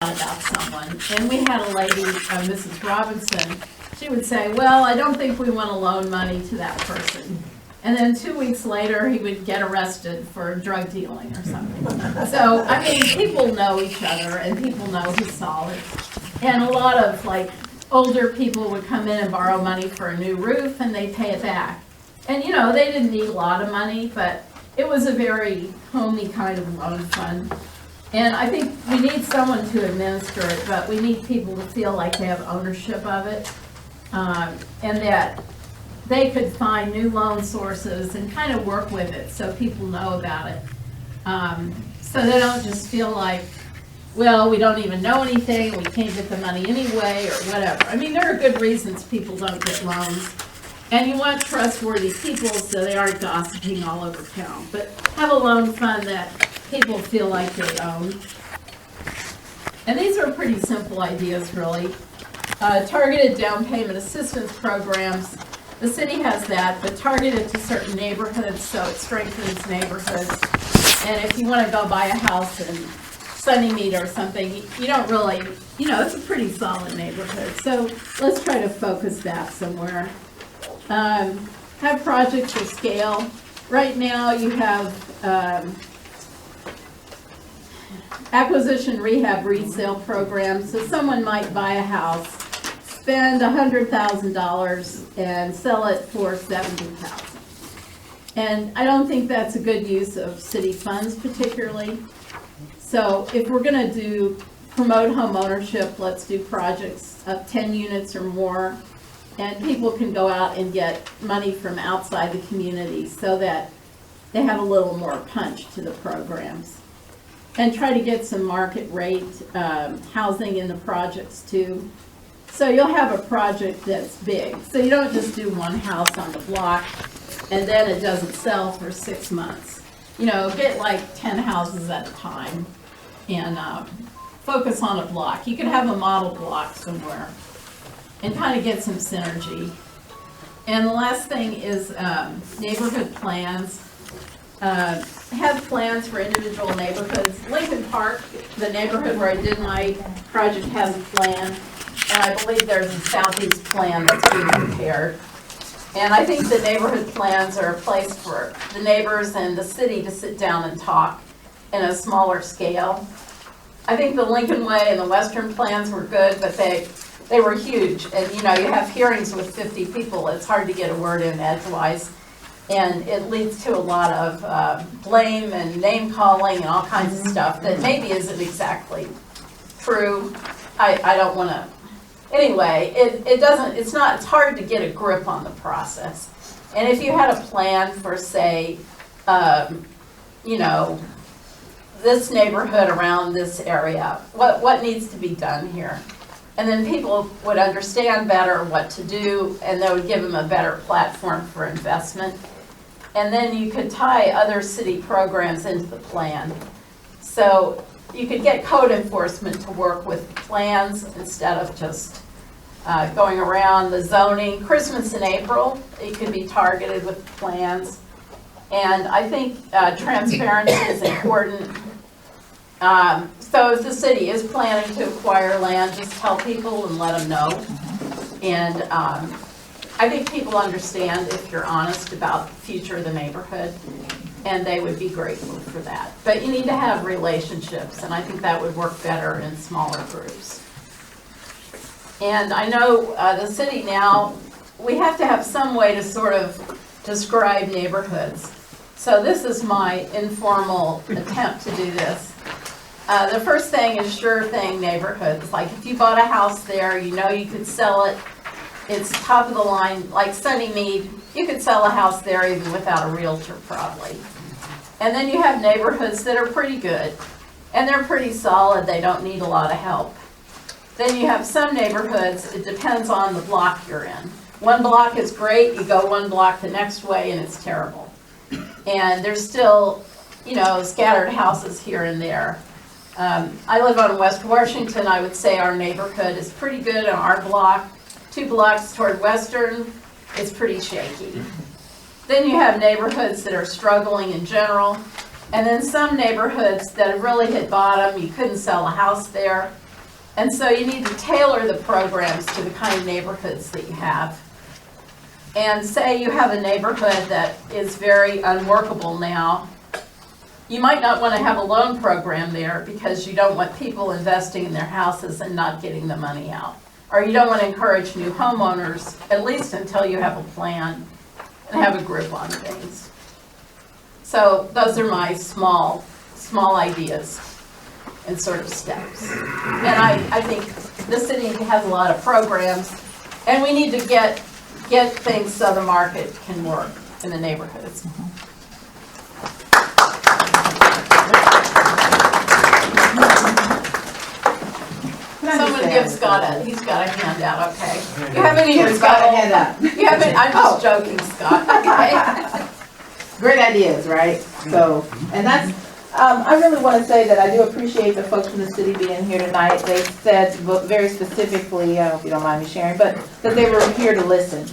about someone, and we had a lady, Mrs. Robinson, she would say, well, I don't think we want to loan money to that person. And then 2 weeks later, he would get arrested for drug dealing or something. So, I mean, people know each other and people know who's solid. And a lot of like older people would come in and borrow money for a new roof and they pay it back. And you know, they didn't need a lot of money, but it was a very homey kind of loan fund. And I think we need someone to administer it, but we need people to feel like they have ownership of it. And that they could find new loan sources and kind of work with it so people know about it. So they don't just feel like, well, we don't even know anything, we can't get the money anyway, or whatever. I mean, there are good reasons people don't get loans. And you want trustworthy people so they aren't gossiping all over town. But have a loan fund that people feel like they own. And these are pretty simple ideas, really. Targeted down payment assistance programs. The city has that, but targeted to certain neighborhoods, so it strengthens neighborhoods. And if you want to go buy a house in Sunnymead or something, you don't really, you know, it's a pretty solid neighborhood. So let's try to focus that somewhere. Have projects of scale. Right now you have acquisition, rehab, resale programs. So someone might buy a house, spend $100,000 and sell it for $70,000. And I don't think that's a good use of city funds particularly. So if we're going to promote home ownership, let's do projects of 10 units or more. And people can go out and get money from outside the community so that they have a little more punch to the programs. And try to get some market rate housing in the projects too. So you'll have a project that's big. So you don't just do one house on the block and then it doesn't sell for 6 months. You know, get like 10 houses at a time and focus on a block. You could have a model block somewhere and kind of get some synergy. And the last thing is neighborhood plans. Have plans for individual neighborhoods. Lincoln Park, the neighborhood where I did my project, has a plan. And I believe there's a southeast plan that's being prepared. And I think the neighborhood plans are a place for the neighbors and the city to sit down and talk in a smaller scale. I think the Lincoln Way and the Western plans were good, but they were huge. And you know, you have hearings with 50 people. It's hard to get a word in edgewise. And it leads to a lot of blame and name calling and all kinds of stuff that maybe isn't exactly true. I don't want to. Anyway, it's hard to get a grip on the process. And if you had a plan for, say, you know, this neighborhood around this area, what needs to be done here? And then people would understand better what to do, and that would give them a better platform for investment. And then you could tie other city programs into the plan. So you could get code enforcement to work with plans instead of just going around the zoning. Christmas in April, it could be targeted with plans. And I think transparency is important. So if the city is planning to acquire land, just tell people and let them know. And I think people understand if you're honest about the future of the neighborhood, and they would be grateful for that. But you need to have relationships, and I think that would work better in smaller groups. And I know the city now, we have to have some way to sort of describe neighborhoods. So this is my informal attempt to do this. The first thing is sure thing neighborhoods. Like if you bought a house there, you know you could sell it. It's top of the line, like Sunnymead, you could sell a house there even without a realtor probably. And then you have neighborhoods that are pretty good and they're pretty solid, they don't need a lot of help. Then you have some neighborhoods, it depends on the block you're in. One block is great, you go one block the next way and it's terrible. And there's still, you know, scattered houses here and there. I live on West Washington. I would say our neighborhood is pretty good on our block. 2 blocks toward Western, it's pretty shaky. Then you have neighborhoods that are struggling in general, and then some neighborhoods that have really hit bottom. You couldn't sell a house there, And so you need to tailor the programs to the kind of neighborhoods that you have. And say you have a neighborhood that is very unworkable now, you might not want to have a loan program there because you don't want people investing in their houses and not getting the money out. Or you don't want to encourage new homeowners, at least until you have a plan and have a grip on things. So those are my small ideas and sort of steps. And I think the city has a lot of programs, and we need to get things so the market can work in the neighborhoods. Someone give Scott he's got a handout, okay. You haven't even Scott a hand up. You haven't, I'm just joking, Scott, okay. Great ideas, right? So, and that's, I really want to say that I do appreciate the folks from the city being here tonight. They said very specifically, I hope you don't mind me sharing, but that they were here to listen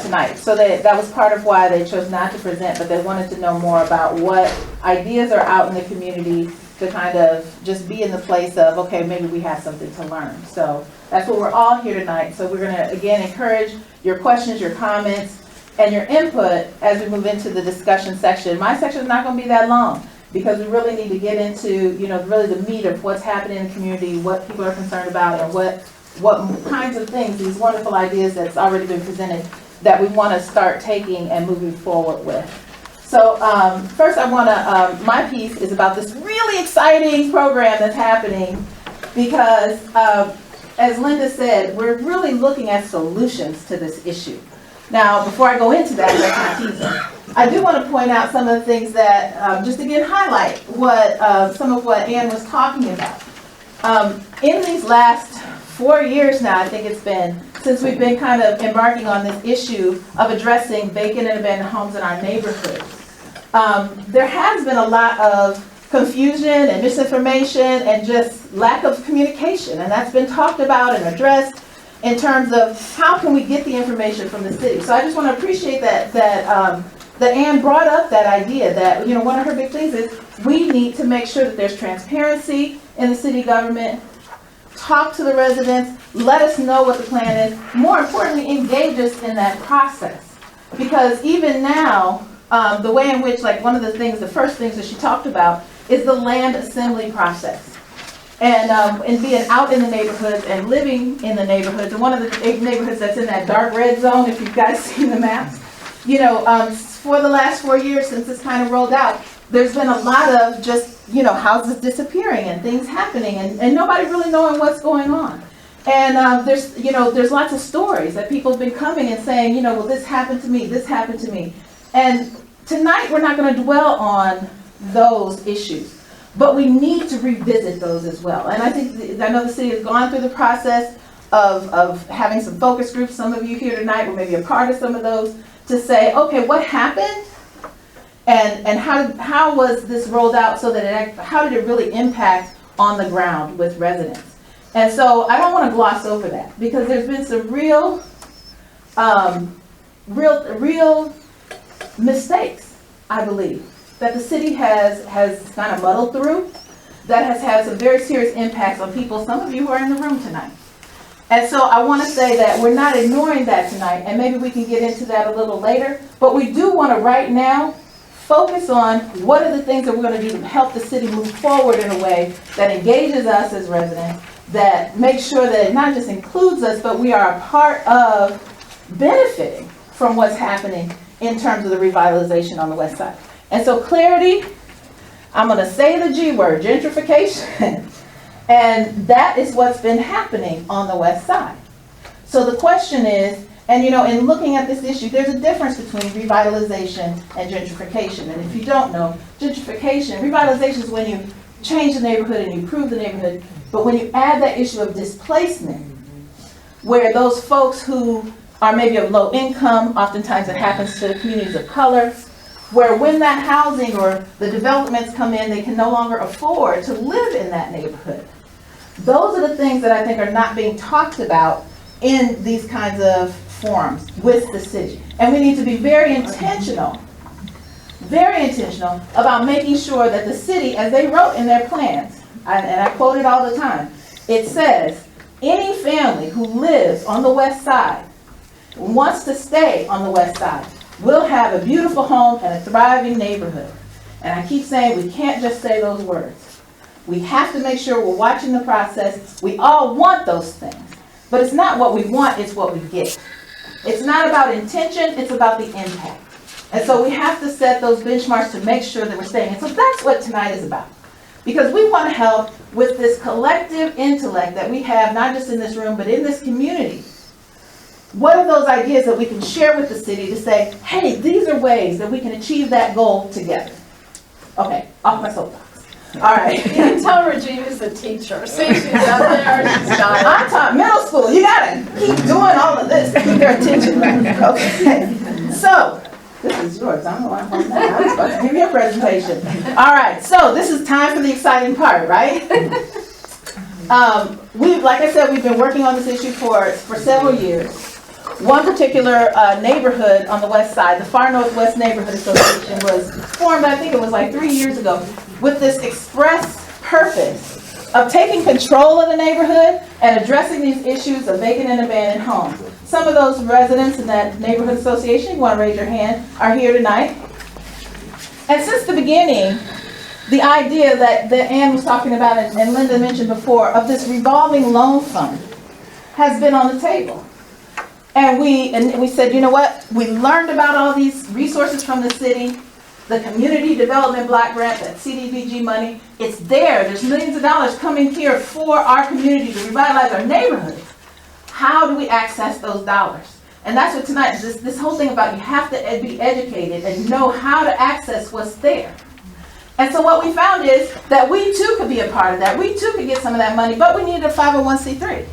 tonight. So that was part of why they chose not to present, but they wanted to know more about what ideas are out in the community to kind of just be in the place of, okay, maybe we have something to learn. So that's what we're all here tonight. So we're going to, again, encourage your questions, your comments, and your input as we move into the discussion section. My section is not going to be that long because we really need to get into, really the meat of what's happening in the community, what people are concerned about, and what kinds of things, these wonderful ideas that's already been presented, that we want to start taking and moving forward with. So first I want to, my piece is about this really exciting program that's happening because, as Linda said, we're really looking at solutions to this issue. Now, before I go into that, that's my teaser, I do want to point out some of the things that, just again highlight some of what Ann was talking about. In these last 4 years now, I think it's been, since we've been kind of embarking on this issue of addressing vacant and abandoned homes in our neighborhoods. There has been a lot of confusion and misinformation and just lack of communication, and that's been talked about and addressed in terms of how can we get the information from the city. So I just want to appreciate that Ann brought up that idea that, one of her big things is we need to make sure that there's transparency in the city government, talk to the residents, let us know what the plan is, more importantly, engage us in that process. Because even now, the way in which, like one of the first things that she talked about is the land assembly process. And being out in the neighborhoods and living in the neighborhoods, and one of the neighborhoods that's in that dark red zone, if you guys seen the maps, for the last 4 years since this kind of rolled out, there's been a lot of just, houses disappearing and things happening and nobody really knowing what's going on. And there's lots of stories that people have been coming and saying, well, this happened to me, this happened to me. And tonight we're not going to dwell on those issues, but we need to revisit those as well. And I know the city has gone through the process of having some focus groups. Some of you here tonight were maybe a part of some of those to say, okay, what happened? And how was this rolled out so that how did it really impact on the ground with residents? And so I don't want to gloss over that because there's been some real mistakes, I believe, that the city has kind of muddled through, that has had some very serious impacts on people, some of you who are in the room tonight. And so I want to say that we're not ignoring that tonight, and maybe we can get into that a little later, but we do want to right now focus on what are the things that we're going to do to help the city move forward in a way that engages us as residents, that makes sure that it not just includes us, but we are a part of benefiting from what's happening in terms of the revitalization on the west side. And so clarity, I'm going to say the G word, gentrification. And that is what's been happening on the west side. So the question is, and in looking at this issue, there's a difference between revitalization and gentrification. And if you don't know, revitalization is when you change the neighborhood and you improve the neighborhood. But when you add that issue of displacement, where those folks who are maybe of low income, oftentimes it happens to communities of color, where when that housing or the developments come in, they can no longer afford to live in that neighborhood. Those are the things that I think are not being talked about in these kinds of forums with the city. And we need to be very intentional about making sure that the city, as they wrote in their plans, and I quote it all the time, it says, any family who lives on the west side, wants to stay on the west side, will have a beautiful home and a thriving neighborhood. And I keep saying we can't just say those words. We have to make sure we're watching the process. We all want those things, but it's not what we want, it's what we get. It's not about intention, it's about the impact. And so we have to set those benchmarks to make sure that we're staying. And so that's what tonight is about. Because we want to help with this collective intellect that we have, not just in this room, but in this community. What are those ideas that we can share with the city to say, hey, these are ways that we can achieve that goal together? Okay, off my soapbox. All right. You can tell Regina's a teacher. See, she's up there, she's got it. I taught middle school. You gotta keep doing all of this to keep their attention, right? Okay. So, this is yours. I don't know why I'm holding that. I was supposed to give you a presentation. All right. So, this is time for the exciting part, right? Like I said, we've been working on this issue for several years. One particular neighborhood on the west side, the Far Northwest Neighborhood Association, was formed, I think it was like 3 years ago, with this express purpose of taking control of the neighborhood and addressing these issues of vacant and abandoned homes. Some of those residents in that neighborhood association, you want to raise your hand, are here tonight. And since the beginning, the idea that Ann was talking about and Linda mentioned before of this revolving loan fund has been on the table. And we said, you know what? We learned about all these resources from the city, the Community Development Block Grant, that CDBG money. It's there. There's millions of dollars coming here for our community to revitalize our neighborhoods. How do we access those dollars? And that's what tonight is, this whole thing about you have to be educated and know how to access what's there. And so what we found is that we too could be a part of that. We too could get some of that money, but we needed a 501c3.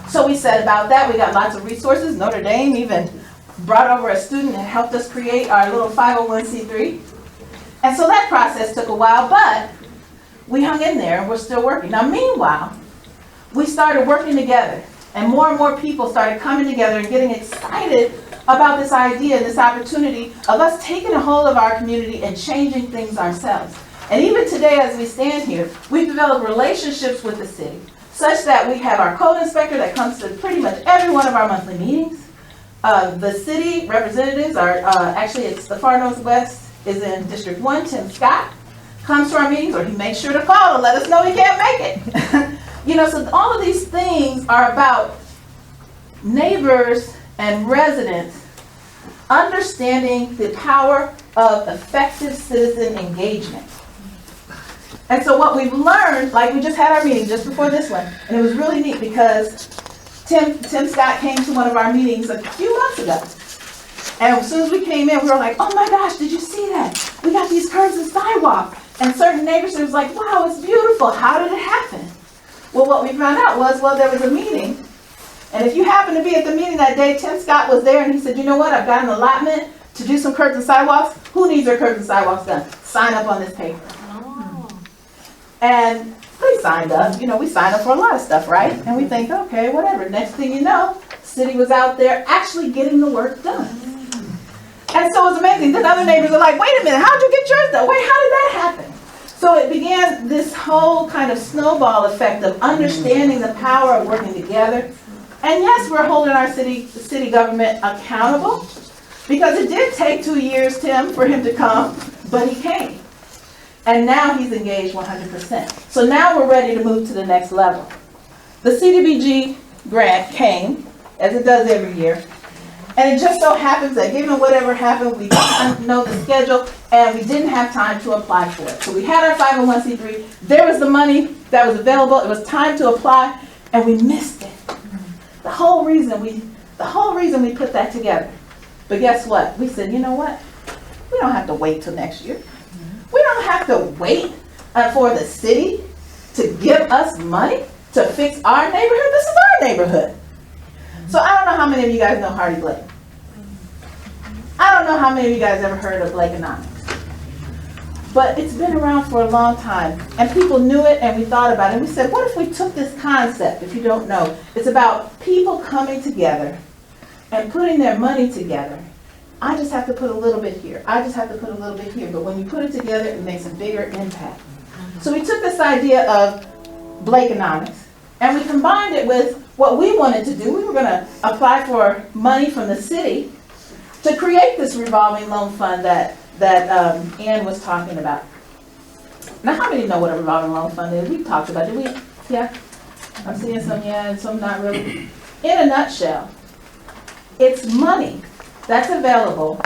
So we set about that. We got lots of resources. Notre Dame even brought over a student and helped us create our little 501c3. And so that process took a while, but we hung in there and we're still working. Now, meanwhile, we started working together and more people started coming together and getting excited about this idea, this opportunity of us taking a hold of our community and changing things ourselves. And even today, as we stand here, we've developed relationships with the city, such that we have our code inspector that comes to pretty much every one of our monthly meetings. The city representatives are, actually it's the Far Northwest is in District 1, Tim Scott, comes to our meetings, or he makes sure to call and let us know he can't make it. You know, so all of these things are about neighbors and residents understanding the power of effective citizen engagement. And so what we've learned, like we just had our meeting just before this one, and it was really neat because Tim Scott came to one of our meetings a few months ago. And as soon as we came in, we were like, oh my gosh, did you see that? We got these curbs and sidewalk. And certain neighbors was like, wow, it's beautiful. How did it happen? Well, what we found out was, well, there was a meeting. And if you happen to be at the meeting that day, Tim Scott was there and he said, you know what? I've got an allotment to do some curbs and sidewalks. Who needs their curbs and sidewalks done? Sign up on this paper. And they signed up. You know, we signed up for a lot of stuff, right? And we think, okay, whatever. Next thing you know, city was out there actually getting the work done. And so it was amazing. Then other neighbors are like, wait a minute, how'd you get yours done? Wait, how did that happen? So it began this whole kind of snowball effect of understanding the power of working together. And yes, we're holding our city government accountable because it did take 2 years, Tim, for him to come, but he came. And now he's engaged 100%. So now we're ready to move to the next level. The CDBG grant came, as it does every year. And it just so happens that given whatever happened, we didn't know the schedule and we didn't have time to apply for it. So we had our 501c3. There was the money that was available. It was time to apply and we missed it. The whole reason we put that together. But guess what? We said, you know what? We don't have to wait till next year. We don't have to wait for the city to give us money to fix our neighborhood. This is our neighborhood. So I don't know how many of you guys know Hardy Blake. I don't know how many of you guys ever heard of Blakeonomics. But it's been around for a long time. And people knew it and we thought about it. And we said, what if we took this concept, if you don't know, it's about people coming together and putting their money together. I just have to put a little bit here. I just have to put a little bit here. But when you put it together, it makes a bigger impact. So we took this idea of Blakeonomics and we combined it with what we wanted to do. We were gonna apply for money from the city to create this revolving loan fund that Ann was talking about. Now, how many know what a revolving loan fund is? We've talked about it, did we? Yeah? I'm seeing some yeah and some not really. In a nutshell, it's money that's available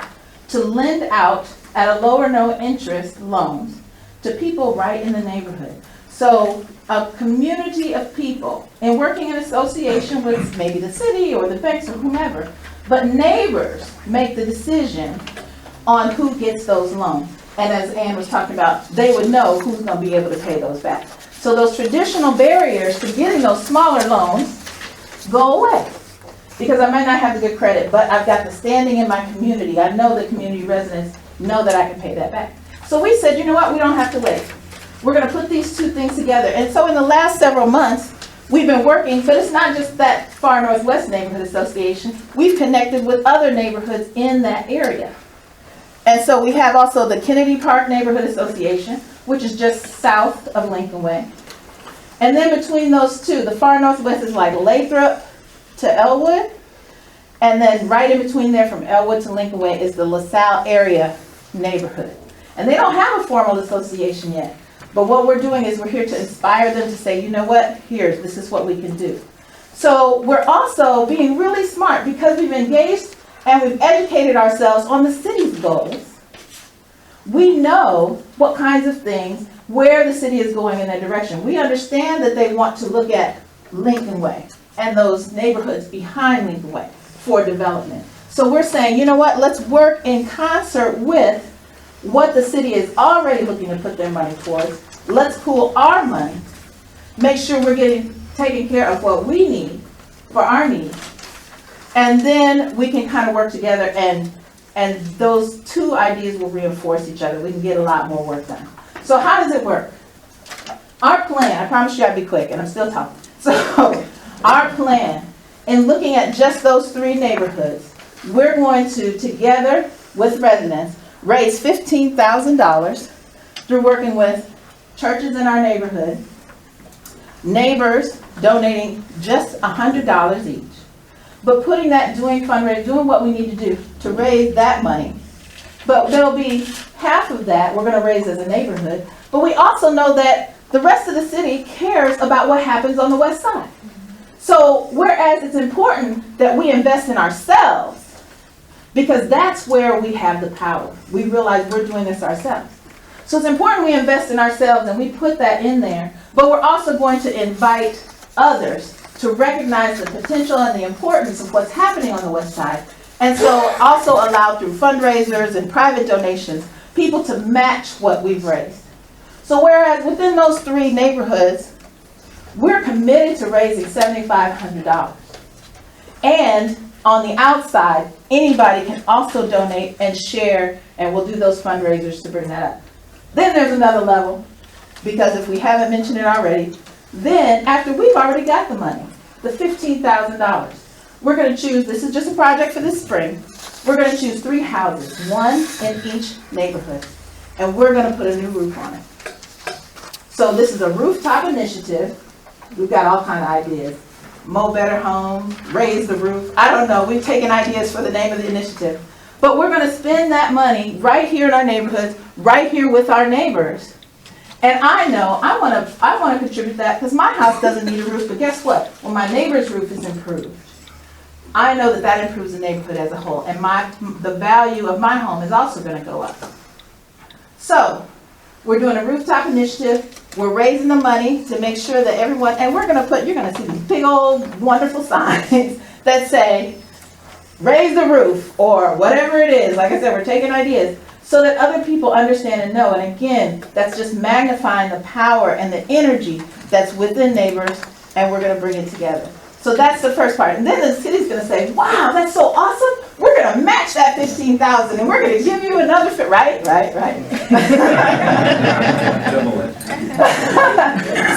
to lend out at a low or no interest loans to people right in the neighborhood. So a community of people, and working in association with maybe the city or the banks or whomever, but neighbors make the decision on who gets those loans. And as Ann was talking about, they would know who's going to be able to pay those back. So those traditional barriers to getting those smaller loans go away. Because I might not have the good credit, but I've got the standing in my community. I know the community residents know that I can pay that back. So we said, you know what, we don't have to wait. We're going to put these two things together. And so in the last several months, we've been working, but it's not just that Far Northwest Neighborhood Association. We've connected with other neighborhoods in that area. And so we have also the Kennedy Park Neighborhood Association, which is just south of Lincoln Way. And then between those two, the Far Northwest is like Lathrop to Elwood. And then right in between there from Elwood to Lincoln Way is the LaSalle area neighborhood. And they don't have a formal association yet. But what we're doing is we're here to inspire them to say, you know what, this is what we can do. So we're also being really smart because we've engaged and we've educated ourselves on the city's goals. We know what kinds of things, where the city is going in that direction. We understand that they want to look at Lincoln Way and those neighborhoods behind Lincoln Way for development. So we're saying, you know what, let's work in concert with what the city is already looking to put their money towards. Let's pool our money, make sure we're taking care of what we need for our needs. And then we can kind of work together and those two ideas will reinforce each other. We can get a lot more work done. So how does it work? Our plan, I promise you I'd be quick and I'm still talking. So our plan, in looking at just those three neighborhoods, we're going to, together with residents, raise $15,000 through working with churches in our neighborhood, neighbors donating just $100 each, but putting that, doing fundraising, doing what we need to do to raise that money. But there'll be half of that we're going to raise as a neighborhood, but we also know that the rest of the city cares about what happens on the west side. So whereas it's important that we invest in ourselves, because that's where we have the power. We realize we're doing this ourselves. So it's important we invest in ourselves and we put that in there, but we're also going to invite others to recognize the potential and the importance of what's happening on the west side. And so also allow through fundraisers and private donations, people to match what we've raised. So whereas within those three neighborhoods, we're committed to raising $7,500. And on the outside, anybody can also donate and share, and we'll do those fundraisers to bring that up. Then there's another level, because if we haven't mentioned it already, then after we've already got the money, the $15,000, we're going to choose, this is just a project for this spring, we're going to choose 3 houses, one in each neighborhood, and we're going to put a new roof on it. So this is a rooftop initiative. We've got all kinds of ideas. Mow Better Home, raise the roof. I don't know. We've taken ideas for the name of the initiative. But we're going to spend that money right here in our neighborhoods, right here with our neighbors. And I know I want to contribute that because my house doesn't need a roof. But guess what? When my neighbor's roof is improved, I know that that improves the neighborhood as a whole. And the value of my home is also going to go up. So we're doing a rooftop initiative. We're raising the money to make sure that everyone, and we're going to put, you're going to see these big old wonderful signs that say, raise the roof, or whatever it is. Like I said, we're taking ideas so that other people understand and know. And again, that's just magnifying the power and the energy that's within neighbors, and we're going to bring it together. So that's the first part. And then the city's going to say, wow, that's so awesome. We're going to match that $15,000 and we're going to give you another fit. Right.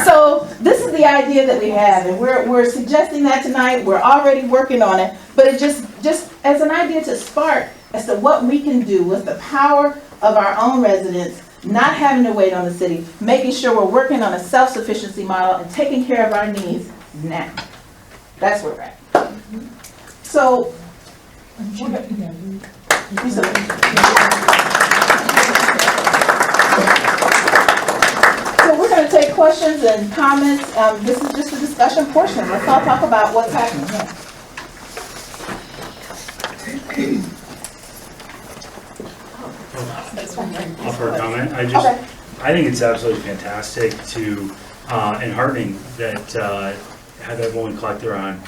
So this is the idea that we have, and we're suggesting that tonight. We're already working on it, but it just as an idea to spark as to what we can do with the power of our own residents, not having to wait on the city, making sure we're working on a self-sufficiency model and taking care of our needs now. That's where we're at. So, we're going to take questions and comments. This is just a discussion portion. Let's all talk about what's happening here. Offer a comment. Okay. I think it's absolutely fantastic to and heartening that have everyone collect around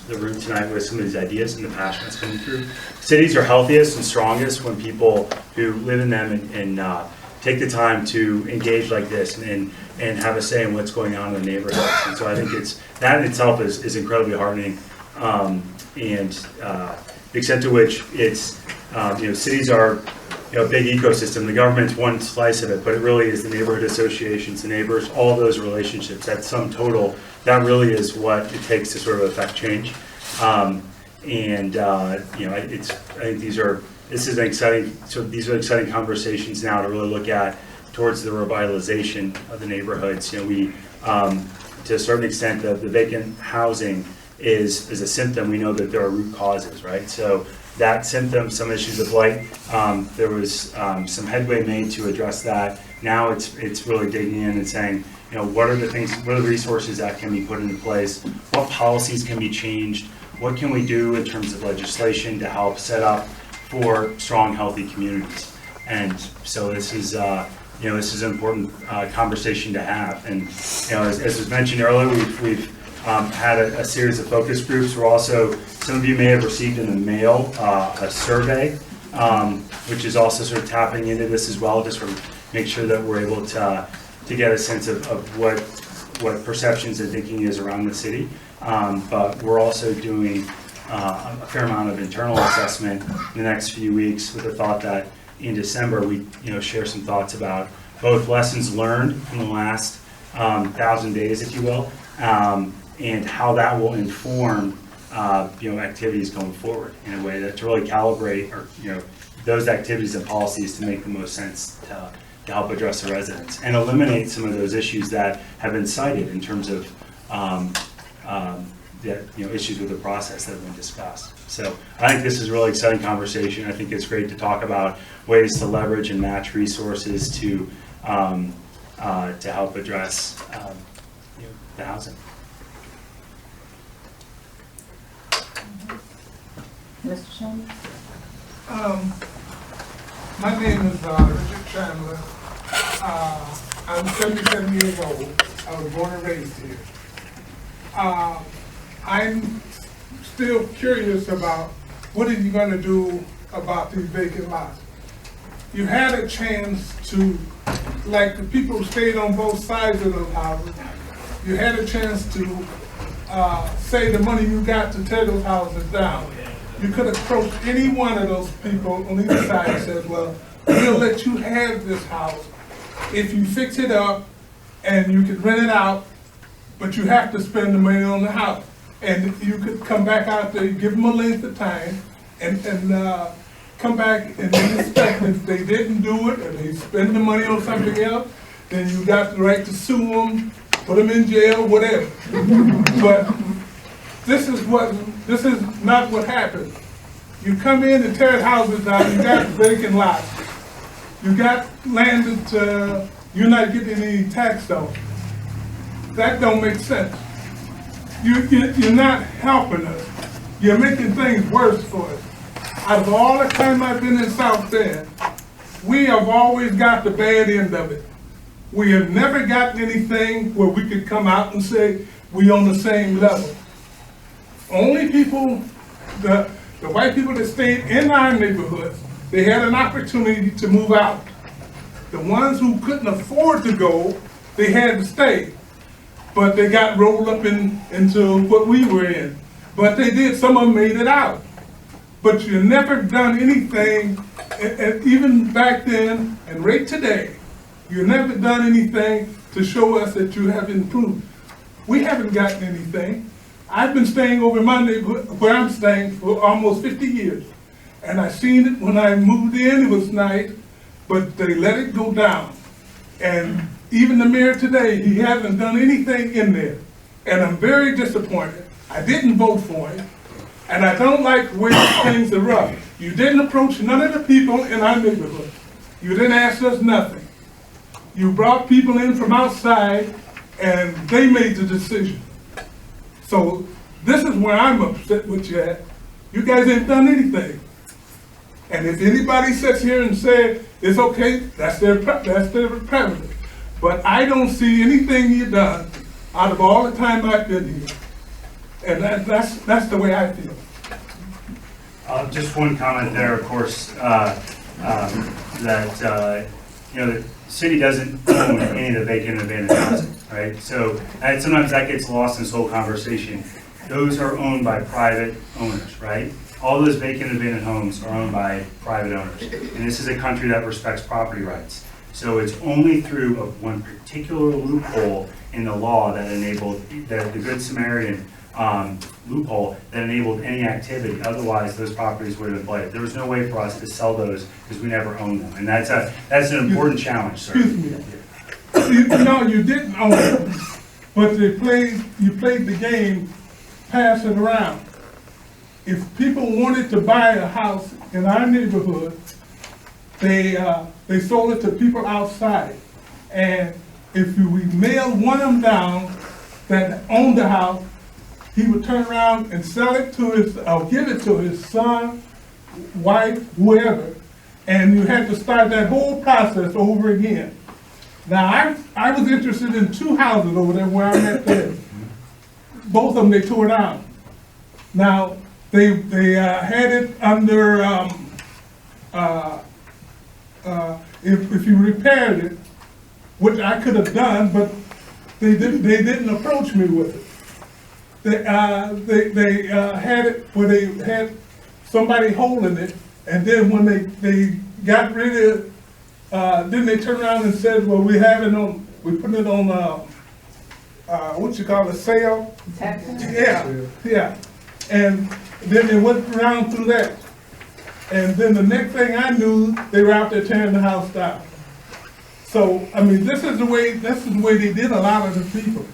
the room tonight with some of these ideas and the passion that's coming through. Cities are healthiest and strongest when people who live in them and take the time to engage like this and have a say in what's going on in the neighborhoods. And so I think that in itself is incredibly heartening. And the extent to which it's, cities are a big ecosystem. The government's one slice of it, but it really is the neighborhood associations, the neighbors, all those relationships. That sum total, that really is what it takes to sort of affect change. I think these are exciting conversations now to really look at towards the revitalization of the neighborhoods. We, to a certain extent, the vacant housing is a symptom. We know that there are root causes, right? So that symptom, some issues of blight, there was some headway made to address that. Now it's really digging in and saying, what are the resources that can be put into place? What policies can be changed? What can we do in terms of legislation to help set up for strong, healthy communities? And so this is an important conversation to have. And as was mentioned earlier, we've had a series of focus groups. We're also, some of you may have received in the mail a survey, which is also sort of tapping into this as well, just sort of make sure that we're able to get a sense of what perceptions and thinking is around the city. But we're also doing a fair amount of internal assessment in the next few weeks with the thought that in December we share some thoughts about both lessons learned in the last 1,000 days, if you will, and how that will inform activities going forward in a way that to really calibrate those activities and policies to make the most sense to help address the residents and eliminate some of those issues that have been cited in terms of issues with the process that have been discussed. So I think this is a really exciting conversation. I think it's great to talk about ways to leverage and match resources to help address the housing. Mr. Chandler? My name is Richard Chandler. I'm 77 years old. I was born and raised here. I'm still curious about what are you going to do about these vacant lots. You had a chance to, like the people who stayed on both sides of those houses, you had a chance to say the money you got to tear those houses down. You could approach any one of those people on either side and said, well, we'll let you have this house if you fix it up and you can rent it out, but you have to spend the money on the house. And you could come back out there, give them a length of time, and come back and inspect. If they didn't do it, or they spend the money on something else, then you got the right to sue them, put them in jail, whatever. But this is not what happens. You come in and tear houses down, you got vacant lots. You got land that you're not getting any tax on. That don't make sense. You're not helping us. You're making things worse for us. Out of all the time I've been in South Bend, we have always got the bad end of it. We have never gotten anything where we could come out and say we on the same level. Only people, the white people that stayed in our neighborhoods, they had an opportunity to move out. The ones who couldn't afford to go, they had to stay. But they got rolled up into what we were in. But they did, some of them made it out. But you never done anything, and even back then and right today, you never done anything to show us that you have improved. We haven't gotten anything. I've been staying over in my neighborhood, where I'm staying, for almost 50 years. And I seen it when I moved in, it was nice, but they let it go down. And even the mayor today, he hasn't done anything in there. and I'm very disappointed. I didn't vote for him, and I don't like where things are rough. You didn't approach none of the people in our neighborhood. You didn't ask us nothing. You brought people in from outside, and they made the decision. So this is where I'm upset with you at. You guys ain't done anything. And if anybody sits here and says it's okay, that's their prerogative. But I don't see anything you've done out of all the time I've been here. And that's the way I feel. Just one comment there, of course, that, you know, the city doesn't own any of the vacant and abandoned housing, right? So, and sometimes that gets lost in this whole conversation. Those are owned by private owners, right? All those vacant and abandoned homes are owned by private owners. And this is a country that respects property rights. So it's only through one particular loophole in the law that enabled the Good Samaritan loophole that enabled any activity. Otherwise, those properties would have been blighted. There was no way for us to sell those because we never owned them. And that's an important challenge, sir. Excuse me. No, you didn't own them, but you played the game, pass it around. If people wanted to buy a house in our neighborhood, they sold it to people outside. And if we mailed one of them down that owned the house, he would turn around and sell it to give it to his son, wife, whoever, and you had to start that whole process over again. Now, I was interested in 2 houses over there where I'm at there. Both of them, they tore down. Now, they had it under, if you repaired it, which I could have done, but they didn't approach me with it. They had it where they had somebody holding it, and then when they got rid of it, then they turned around and said, well, we put it on, what you call a sale? Yeah. And then they went around through that. And then the next thing I knew, they were out there tearing the house down. So, I mean, this is the way they did a lot of the people.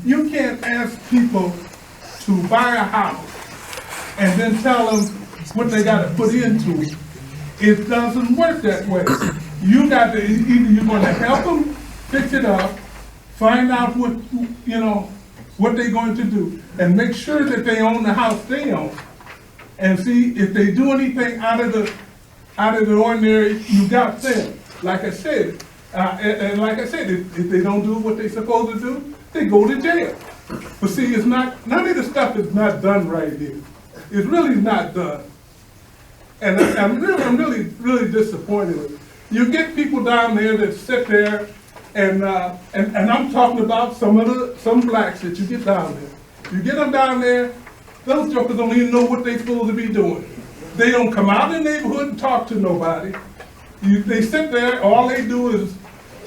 You can't ask people to buy a house and then tell them what they got to put into it. It doesn't work that way. You got to, either you're going to help them fix it up, find out what they're going to do, and make sure that they own the house they own. And see, if they do anything out of the ordinary, you got them. Like I said, if they don't do what they're supposed to do, they go to jail. But see, it's not, none of the stuff is not done right here. It's really not done. And I'm really disappointed with it. You get people down there that sit there, and I'm talking about some blacks that you get down there. You get them down there, those jokers don't even know what they're supposed to be doing. They don't come out in the neighborhood and talk to nobody. They sit there, all they do is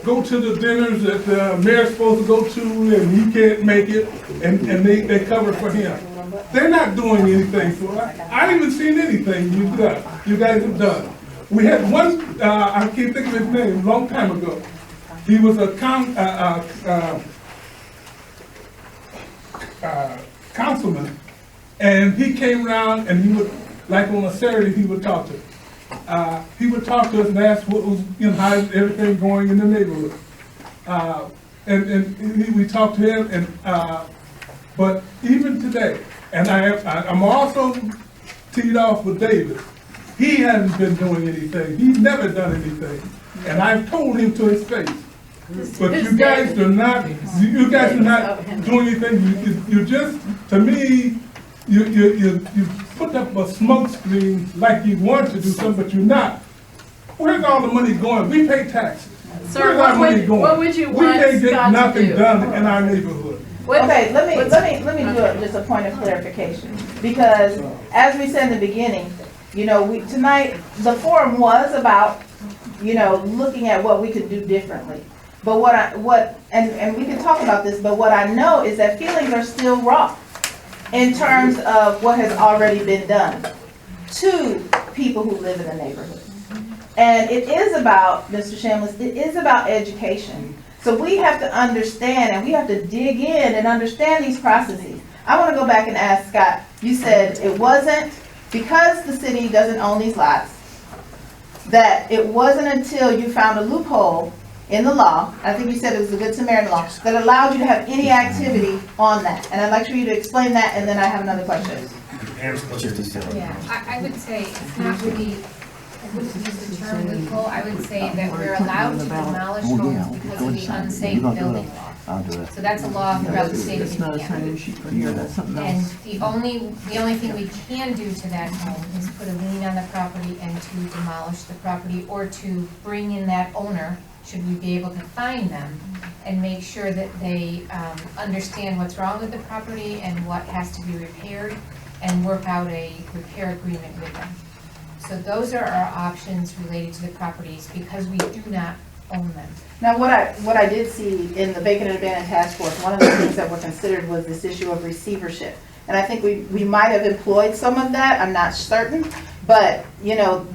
go to the dinners that the mayor's supposed to go to, and he can't make it, and they cover for him. They're not doing anything for us. I haven't seen anything you guys have done. We had one, I can't think of his name, a long time ago. He was a councilman, and he came around and he would, like on a Saturday, he would talk to us. He would talk to us and ask what was, how everything going in the neighborhood. We talked to him, but even today, and I'm also teed off with David. He hasn't been doing anything. He's never done anything, and I've told him to his face. But you guys are not doing anything. You just, to me, you put up a smoke screen like you want to do something, but you're not. Where's all the money going? We pay taxes. Sir, Where's what would you we want can't get Scott to nothing do? done in our neighborhood. Okay, let me do just a point of clarification, because as we said in the beginning, tonight, the forum was about, looking at what we could do differently. But and we can talk about this, but what I know is that feelings are still raw in terms of what has already been done to people who live in the neighborhood. And it is about, Mr. Shamlis, it is about education. So we have to understand and we have to dig in and understand these processes. I want to go back and ask Scott, you said it wasn't, because the city doesn't own these lots, that it wasn't until you found a loophole in the law, I think you said it was the Good Samaritan law, that allowed you to have any activity on that. And I'd like for you to explain that, and then I have another question. Yeah, I would say it's not really, I wouldn't use the term loophole, I would say that we're allowed to demolish homes because of the unsafe building law. So that's a law throughout the state of Indiana. And the only thing we can do to that home is put a lien on the property and to demolish the property, or to bring in that owner, should we be able to find them, and make sure that they understand what's wrong with the property and what has to be repaired, and work out a repair agreement with them. So those are our options related to the properties, because we do not own them. Now, what I did see in the Vacant and Abandoned Task Force, one of the things that were considered was this issue of receivership. And I think we might have employed some of that, I'm not certain. But, you know,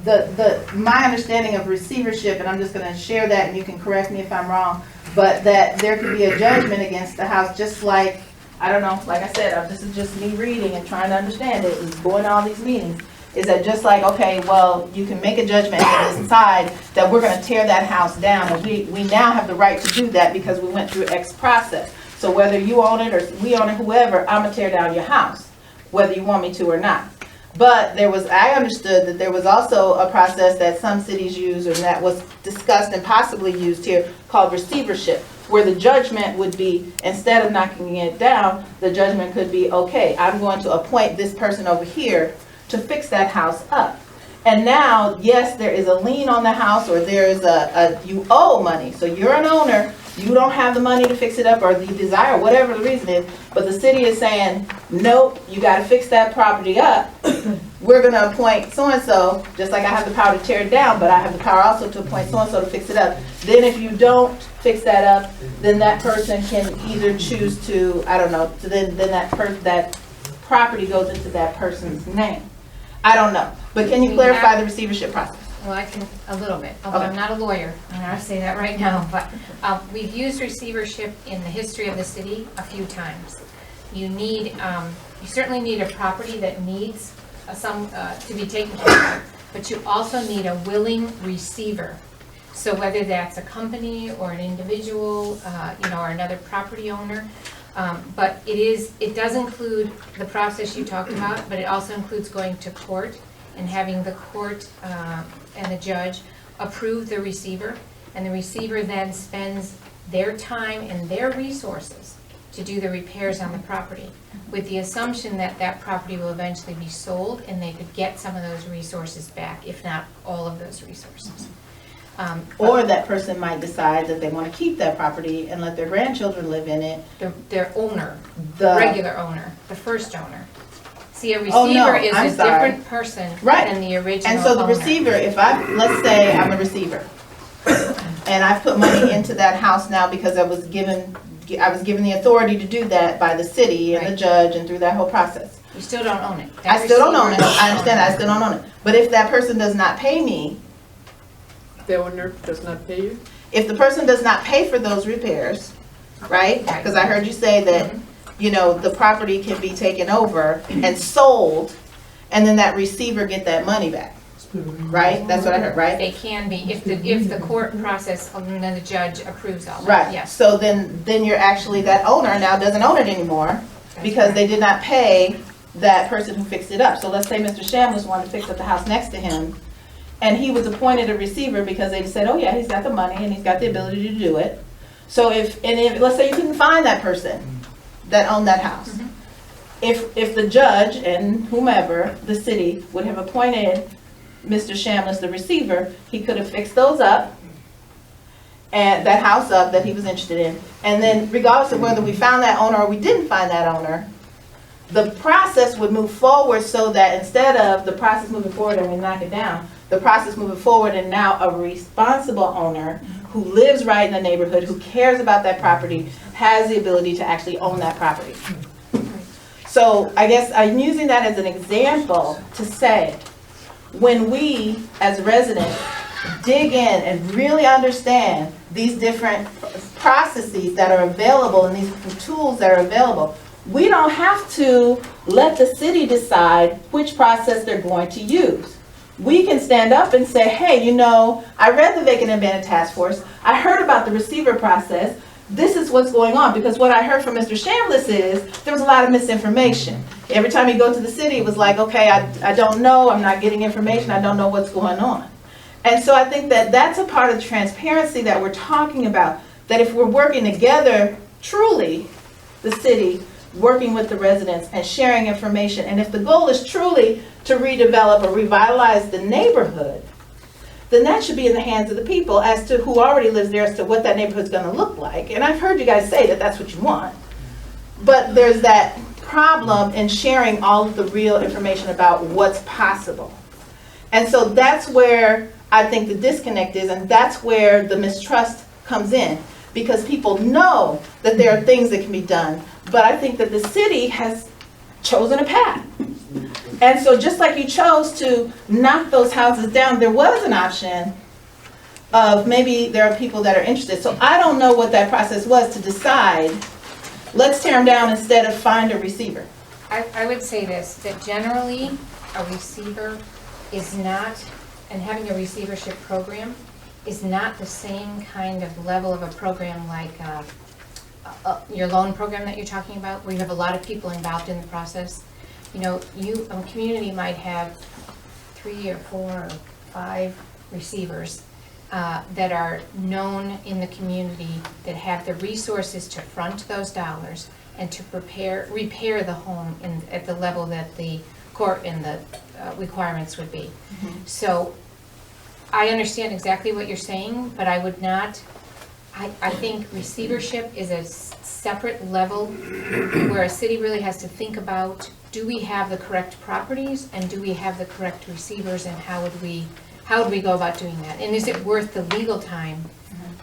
my understanding of receivership, and I'm just gonna share that and you can correct me if I'm wrong, but that there could be a judgment against the house, just like, I don't know, like I said, this is just me reading and trying to understand it and going to all these meetings. Is that just like, okay, well, you can make a judgment and decide that we're gonna tear that house down, and we now have the right to do that because we went through X process. So whether you own it or we own it, whoever, I'm gonna tear down your house, whether you want me to or not. But I understood that there was also a process that some cities use, and that was discussed and possibly used here, called receivership, where the judgment would be, instead of knocking it down, the judgment could be, okay, I'm going to appoint this person over here to fix that house up. And now, yes, there is a lien on the house, or there is you owe money. So you're an owner, you don't have the money to fix it up, or the desire, whatever the reason is, but the city is saying, nope, you gotta fix that property up. We're gonna appoint so-and-so, just like I have the power to tear it down, but I have the power also to appoint so-and-so to fix it up. Then if you don't fix that up, then that person can either choose to, I don't know, then that property goes into that person's name. I don't know, but can you clarify the receivership process? Well, I can, a little bit, although Okay. I'm not a lawyer, I'm gonna say that right now, but we've used receivership in the history of the city a few times. You certainly need a property that needs to be taken care of, but you also need a willing receiver. So whether that's a company or an individual, or another property owner, but it does include the process you talked about, but it also includes going to court and having the court and the judge approve the receiver, and the receiver then spends their time and their resources to do the repairs on the property, with the assumption that that property will eventually be sold and they could get some of those resources back, if not all of those resources. Or that person might decide that they want to keep that property and let their grandchildren live in it. Their owner, The regular owner, the first owner. See, a Oh, no, receiver is I'm a sorry. different person Right. than the original And so the owner. receiver, let's say I'm a receiver, and I've put money into that house now because I was given the authority to do that by the city and the Right. judge and through that whole process. You still don't own it. I That still don't own it, receiver I understand that, I still don't own it. But if that person does not pay me, The owner does not pay you? if the person does not pay for those repairs, right? Right. Because I heard you say that, the property can be taken over and sold, and then that receiver get that money back, right? That's what I heard, right? They can be, if the court process, and then the judge approves all that, Right, yes. so then you're actually, that owner now doesn't own it anymore because they did not pay that person who fixed it up. So let's say Mr. Shamlis wanted to fix up the house next to him, and he was appointed a receiver because they said, oh yeah, he's got the money and he's got the ability to do it. So if let's say you couldn't find that person that owned that house. If the judge and whomever, the city, would have appointed Mr. Shamlis the receiver, he could have fixed those up, and that house up that he was interested in. And then regardless of whether we found that owner or we didn't find that owner, the process would move forward so that instead of the process moving forward and we knock it down, the process moving forward and now a responsible owner who lives right in the neighborhood, who cares about that property, has the ability to actually own that property. So I guess I'm using that as an example to say, when we as residents dig in and really understand these different processes that are available and these tools that are available, we don't have to let the city decide which process they're going to use. We can stand up and say, hey, you know, I read the Vacant and Abandoned Task Force. I heard about the receiver process. This is what's going on. Because what I heard from Mr. Shambliss is there was a lot of misinformation. Every time you go to the city, it was like, okay, I don't know. I'm not getting information. I don't know what's going on. And so I think that that's a part of the transparency that we're talking about. That if we're working together, truly, the city, working with the residents and sharing information. And if the goal is truly to redevelop or revitalize the neighborhood, then that should be in the hands of the people as to who already lives there, as to what that neighborhood's gonna look like. And I've heard you guys say that that's what you want. But there's that problem in sharing all of the real information about what's possible. And so that's where I think the disconnect is, and that's where the mistrust comes in. Because people know that there are things that can be done, but I think that the city has chosen a path. And so just like you chose to knock those houses down, there was an option of maybe there are people that are interested. So I don't know what that process was to decide, let's tear them down instead of find a receiver. I would say this, that generally a receiver is not, and having a receivership program is not the same kind of level of a program like your loan program that you're talking about, where you have a lot of people involved in the process. You know, a community might have 3 or 4 or 5 receivers that are known in the community, that have the resources to front those dollars and to repair the home at the level that the court and the requirements would be. So I understand exactly what you're saying, but I would not, I think receivership is a separate level where a city really has to think about, do we have the correct properties and do we have the correct receivers, and how would we go about doing that? And is it worth the legal time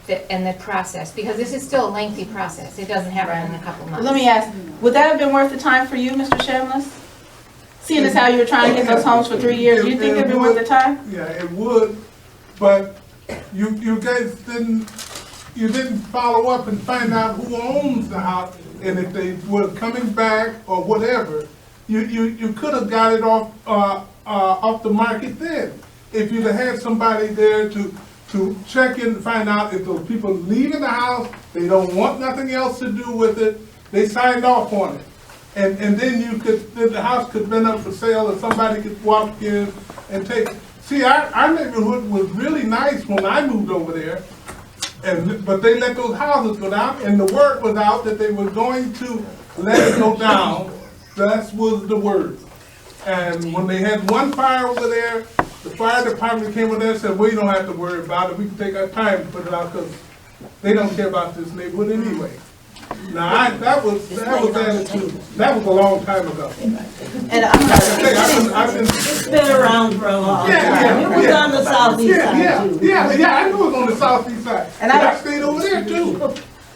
and the process? Because this is still a lengthy process. It doesn't happen in a couple months. Let me ask, would that have been worth the time for you, Mr. Shambliss? Seeing as how you were trying to get those homes for 3 years, do you think it'd been worth the time? Yeah, it would, but you guys didn't follow up and find out who owns the house, and if they were coming back or whatever. You could have got it off the market then. If you'd have had somebody there to check in and find out if those people leaving the house, they don't want nothing else to do with it, they signed off on it. And then the house could have been up for sale, or somebody could walk in and take it. See, our neighborhood was really nice when I moved over there, but they let those houses go down, and the word was out that they were going to let it go down. That was the word. And when they had one fire over there, the fire department came over there and said, we don't have to worry about it. We can take our time to put it out, because they don't care about this neighborhood anyway. Now, that was attitude. That was a long time ago. And It's been around for a long time. It was on the southeast side too. Yeah, I knew it was on the southeast side. And I stayed over there too.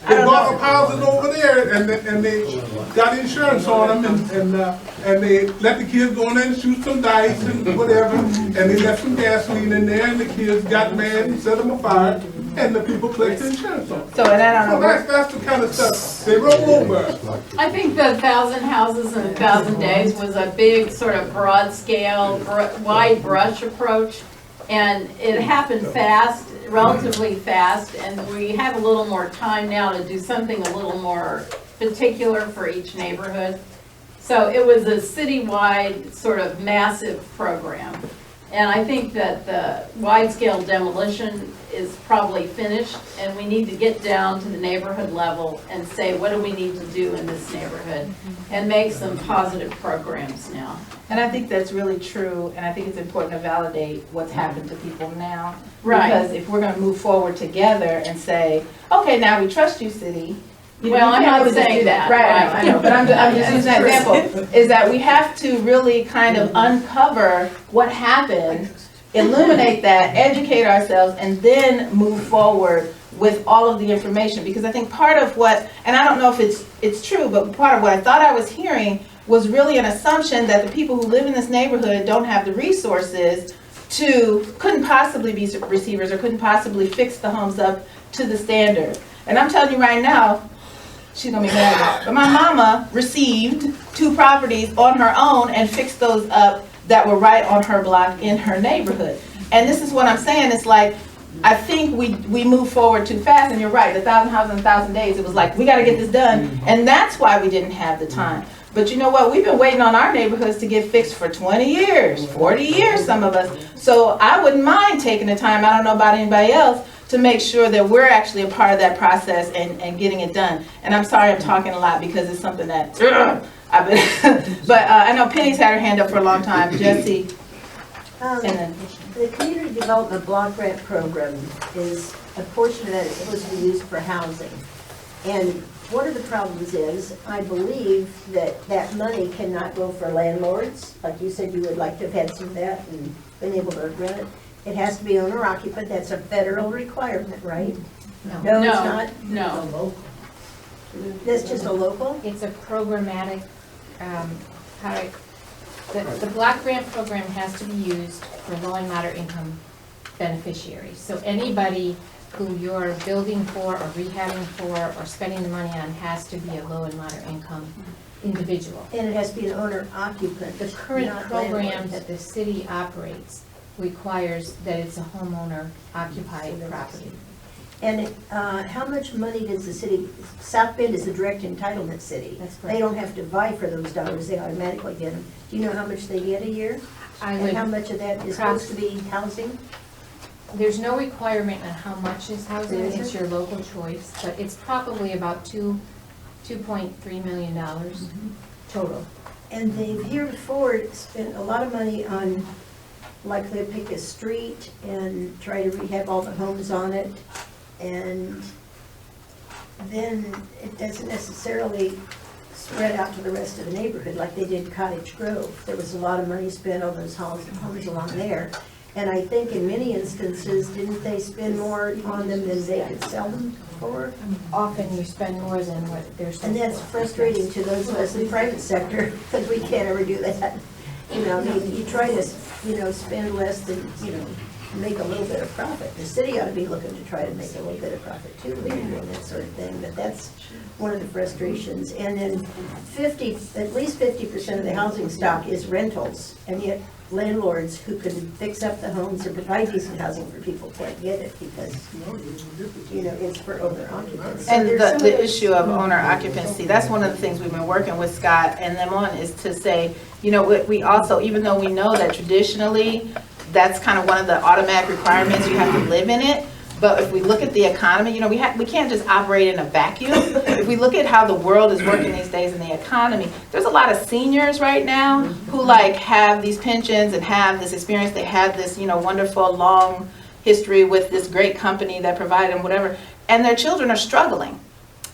They bought up houses over there, and they got insurance on them, and they let the kids go in there and shoot some dice and whatever, and they left some gasoline in there, and the kids got mad and set them afire, and the people collected insurance on them. So, and I don't know. That's the kind of stuff they roll over. I think the 1,000 houses in 1,000 days was a big sort of broad scale, wide brush approach. And it happened fast, relatively fast, and we have a little more time now to do something a little more particular for each neighborhood. So it was a citywide sort of massive program. And I think that the wide-scale demolition is probably finished, and we need to get down to the neighborhood level and say, what do we need to do in this neighborhood? And make some positive programs now. And I think that's really true, and I think it's important to validate what's happened to people now. Right. Because if we're gonna move forward together and say, okay, now we trust you, city. You know, Well, you I'm can't not always just saying do that. Right, I know, but I'm just using that example, is that we have to really kind of uncover what happened, illuminate that, educate ourselves, and then move forward with all of the information. Because I think part of what, and I don't know if it's true, but part of what I thought I was hearing was really an assumption that the people who live in this neighborhood don't have the resources couldn't possibly be receivers, or couldn't possibly fix the homes up to the standard. And I'm telling you right now, she's gonna be mad. But my mama received 2 properties on her own and fixed those up that were right on her block in her neighborhood. And this is what I'm saying, it's like, I think we move forward too fast, and you're right, 1,000 houses in 1,000 days, it was like, we gotta get this done, and that's why we didn't have the time. But you know what, we've been waiting on our neighborhoods to get fixed for 20 years, 40 years, some of us. So I wouldn't mind taking the time, I don't know about anybody else, to make sure that we're actually a part of that process and getting it done. And I'm sorry I'm talking a lot because it's something that, I've been, but I know Penny's had her hand up for a long time, Jesse, and then. The Community Development Block Grant Program is, a portion of that is supposed to be used for housing. And one of the problems is, I believe that that money cannot go for landlords. Like you said, you would like to have had some of that and been able to rent it. It has to be owner occupant, that's a federal requirement, right? No. No, it's not? No. That's just a local? It's a programmatic, the block grant program has to be used for low and moderate income beneficiaries. So anybody who you're building for or rehabbing for or spending the money on has to be a low and moderate income individual. And it has to be an owner occupant. The current not program landlord. that the city operates requires that it's a homeowner occupied property. And how much money does the city, South Bend is a direct entitlement city. That's correct. They don't have to vie for those dollars, they automatically get them. Do you know how much they get a year? And how much of that is supposed to be housing? There's no requirement on how much is housing, There it's isn't? your local choice, but it's probably about $2.3 million total. And they've heretofore spent a lot of money on, like they pick a street and try to rehab all the homes on it. And then it doesn't necessarily spread out to the rest of the neighborhood like they did Cottage Grove. There was a lot of money spent on those homes along there. And I think in many instances, didn't they spend more on them than they could sell them for? Often you spend more than what they're supposed And to. that's frustrating to those of us in the private sector, because we can't ever do that. You know, you try to, spend less than, make a little bit of profit. The city ought to be looking to try to make a little bit of profit too, when you're doing that sort of thing, but that's one of the frustrations. And then at least 50% of the housing stock is rentals, and yet landlords who can fix up the homes and provide decent housing for people can't get it because, it's for owner occupants. And the issue of owner occupancy, that's one of the things we've been working with Scott and them on, is to say, we also, even though we know that traditionally, that's kind of one of the automatic requirements, you have to live in it. But if we look at the economy, we can't just operate in a vacuum. If we look at how the world is working these days in the economy, there's a lot of seniors right now who have these pensions and have this experience. They have this, wonderful long history with this great company that provided them whatever, and their children are struggling.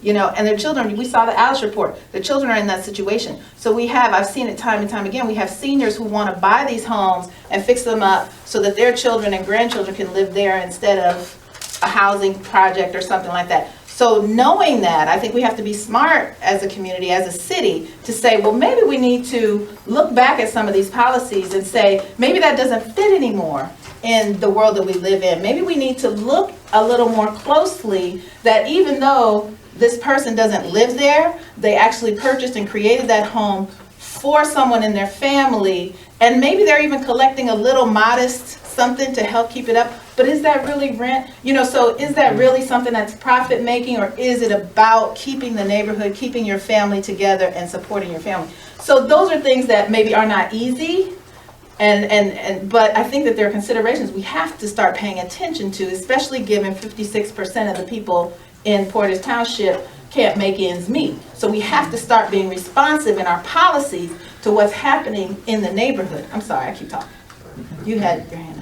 And their children, we saw the Alice report, the children are in that situation. So I've seen it time and time again, we have seniors who want to buy these homes and fix them up so that their children and grandchildren can live there instead of a housing project or something like that. So knowing that, I think we have to be smart as a community, as a city, to say, well, maybe we need to look back at some of these policies and say, maybe that doesn't fit anymore in the world that we live in. Maybe we need to look a little more closely that even though this person doesn't live there, they actually purchased and created that home for someone in their family, and maybe they're even collecting a little modest something to help keep it up. But is that really rent? So is that really something that's profit making, or is it about keeping the neighborhood, keeping your family together and supporting your family? So those are things that maybe are not easy, but I think that there are considerations we have to start paying attention to, especially given 56% of the people in Portage Township can't make ends meet. So we have to start being responsive in our policies to what's happening in the neighborhood. I'm sorry, I keep talking. You had your hand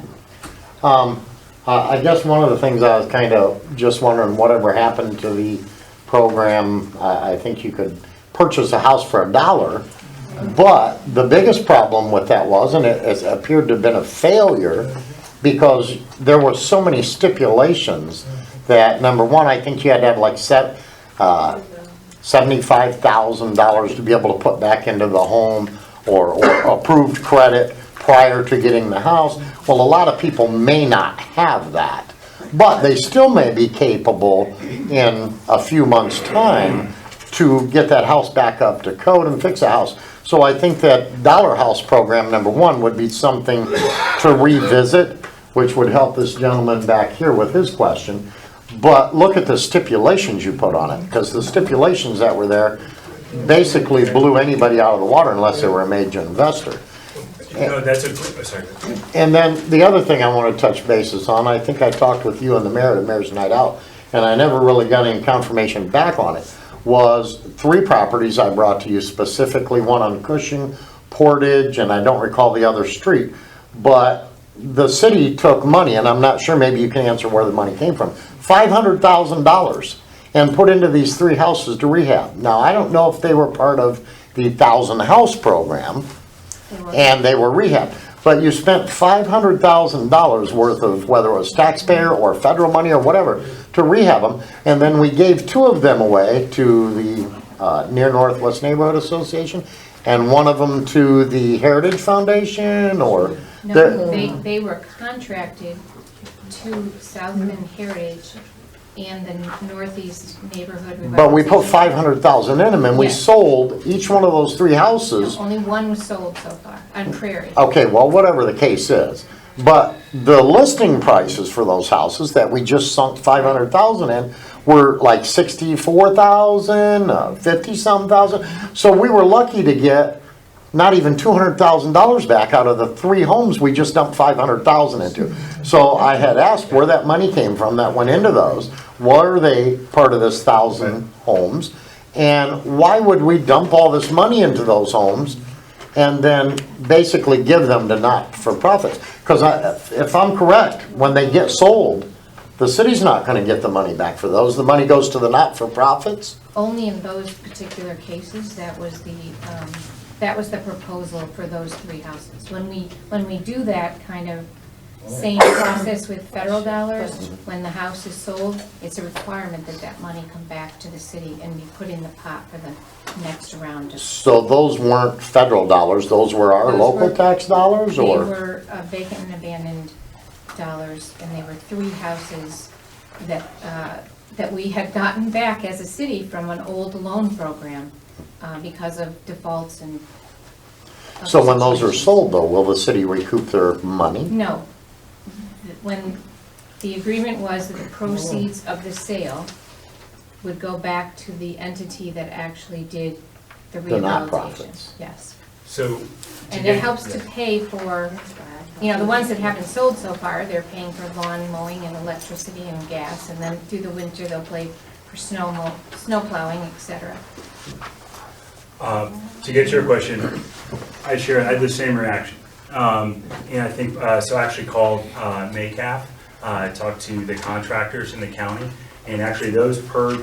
up. I guess one of the things I was kind of just wondering, whatever happened to the program, I think you could purchase a house for $1, but the biggest problem with that was, and it appeared to have been a failure, because there were so many stipulations that, number one, I think you had to have like $75,000 to be able to put back into the home, or approved credit prior to getting the house. Well, a lot of people may not have that. But they still may be capable in a few months' time to get that house back up to code and fix a house. So I think that Dollar House program, number one, would be something to revisit, which would help this gentleman back here with his question. But look at the stipulations you put on it, because the stipulations that were there basically blew anybody out of the water unless they were a major investor. No, that's a, sorry. And then the other thing I want to touch bases on, I think I talked with you and the mayor at Mayor's Night Out, and I never really got any confirmation back on it, was 3 properties I brought to you specifically, one on Cushing, Portage, and I don't recall the other street. But the city took money, and I'm not sure, maybe you can answer where the money came from, $500,000, and put into these 3 houses to rehab. Now, I don't know if they were part of the 1,000 House program, and they were rehabbed. But you spent $500,000 worth of, whether it was taxpayer or federal money or whatever, to rehab them. And then we gave 2 of them away to the Near Northwest Neighborhood Association, and one of them to the Heritage Foundation, or? No, they were contracted to South Bend Heritage and the Northeast Neighborhood Revitalization. But we put $500,000 in them, and we Yes. sold each one of those 3 houses. Only one was sold so far, on Prairie. Okay, well, whatever the case is. But the listing prices for those houses that we just sunk $500,000 in were like $64,000, 50-some thousand. So we were lucky to get not even $200,000 back out of the 3 homes we just dumped $500,000 into. So I had asked where that money came from that went into those. Were they part of this 1,000 homes? And why would we dump all this money into those homes and then basically give them to not-for-profits? Because if I'm correct, when they get sold, the city's not going to get the money back for those. The money goes to the not-for-profits? Only in those particular cases, that was the proposal for those 3 houses. When we do that kind of same process with federal dollars, when the house is sold, it's a requirement that that money come back to the city and be put in the pot for the next round. So those weren't federal dollars, those were our Those local were- tax dollars, They or? were vacant and abandoned dollars, and they were 3 houses that we had gotten back as a city from an old loan program because of defaults and. So when those are situations. sold, though, will the city recoup their money? No. When the agreement was that the proceeds of the sale would go back to the entity that actually did the The rehabilitation. not-profits. Yes. So. And it helps to pay for, the ones that haven't sold so far, they're paying for lawn mowing and electricity and gas, and then through the winter, they'll pay for snow plowing, et cetera. To get to your question, I had the same reaction. And I think, so I actually called Maycap, talked to the contractors in the county, and actually those per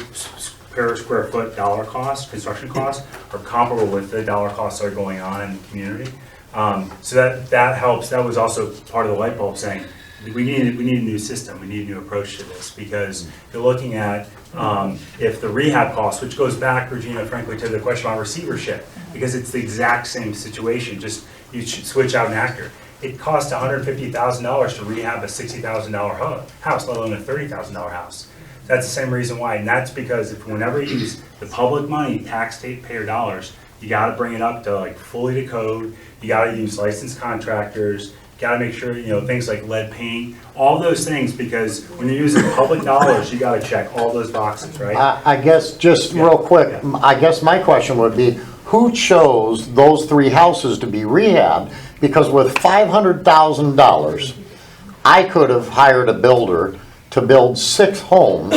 square foot dollar cost, construction costs, are comparable with the dollar costs that are going on in the community. So that helps. That was also part of the light bulb saying, we need a new system, we need a new approach to this, because you're looking at if the rehab costs, which goes back, Regina, frankly, to the question about receivership, because it's the exact same situation, just you should switch out an actor. It costs $150,000 to rehab a $60,000 house, let alone a $30,000 house. That's the same reason why, and that's because whenever you use the public money, taxpayer dollars, you gotta bring it up to like fully to code, you gotta use licensed contractors, gotta make sure, things like lead paint, all those things, because when you're using public dollars, you gotta check all those boxes, right? I guess, just real quick, I guess my question would be, who chose those 3 houses to be rehabbed? Because with $500,000, I could have hired a builder to build 6 homes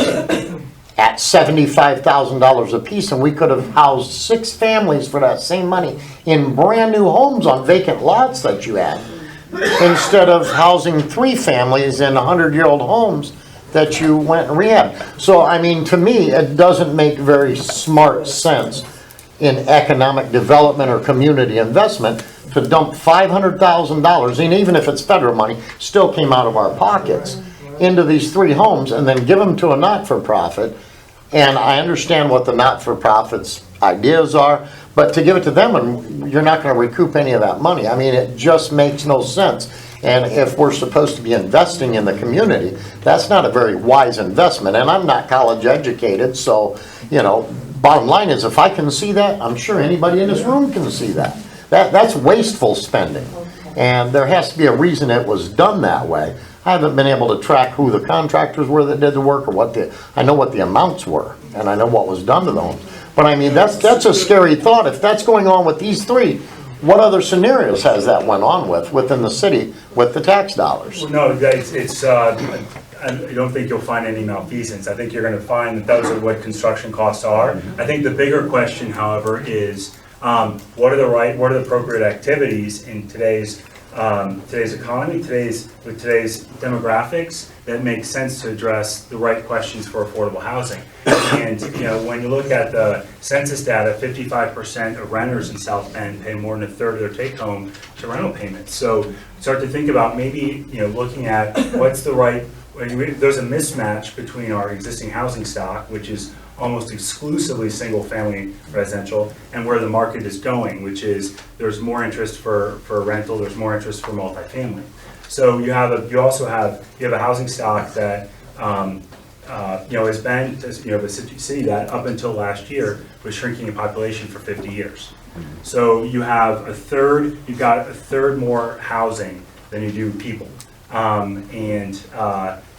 at $75,000 a piece, and we could have housed 6 families for that same money in brand-new homes on vacant lots that you had, instead of housing 3 families in 100-year-old homes that you went and rehabbed. So, I mean, to me, it doesn't make very smart sense in economic development or community investment to dump $500,000, and even if it's federal money, still came out of our pockets, into these 3 homes and then give them to a not-for-profit And I understand what the not-for-profits ideas are, but to give it to them, and you're not gonna recoup any of that money. I mean, it just makes no sense. And if we're supposed to be investing in the community, that's not a very wise investment. And I'm not college educated, so, you know, bottom line is, if I can see that, I'm sure anybody in this room can see that. That's wasteful spending. And there has to be a reason it was done that way. I haven't been able to track who the contractors were that did the work, or I know what the amounts were, and I know what was done to them. But I mean, that's a scary thought. If that's going on with these three, what other scenarios has that went on within the city with the tax dollars? No, I don't think you'll find any malfeasance. I think you're gonna find that those are what construction costs are. I think the bigger question, however, is what are the appropriate activities in today's economy, with today's demographics, that make sense to address the right questions for affordable housing. And, you know, when you look at the census data, 55% of renters in South Bend pay more than a third of their take-home to rental payments. So start to think about maybe, you know, looking at what's the right, there's a mismatch between our existing housing stock, which is almost exclusively single-family residential, and where the market is going, which is there's more interest for rental, there's more interest for multifamily. So you have a housing stock that you know, has been, you know, the city that up until last year was shrinking in population for 50 years. So you've got a third more housing than you do people,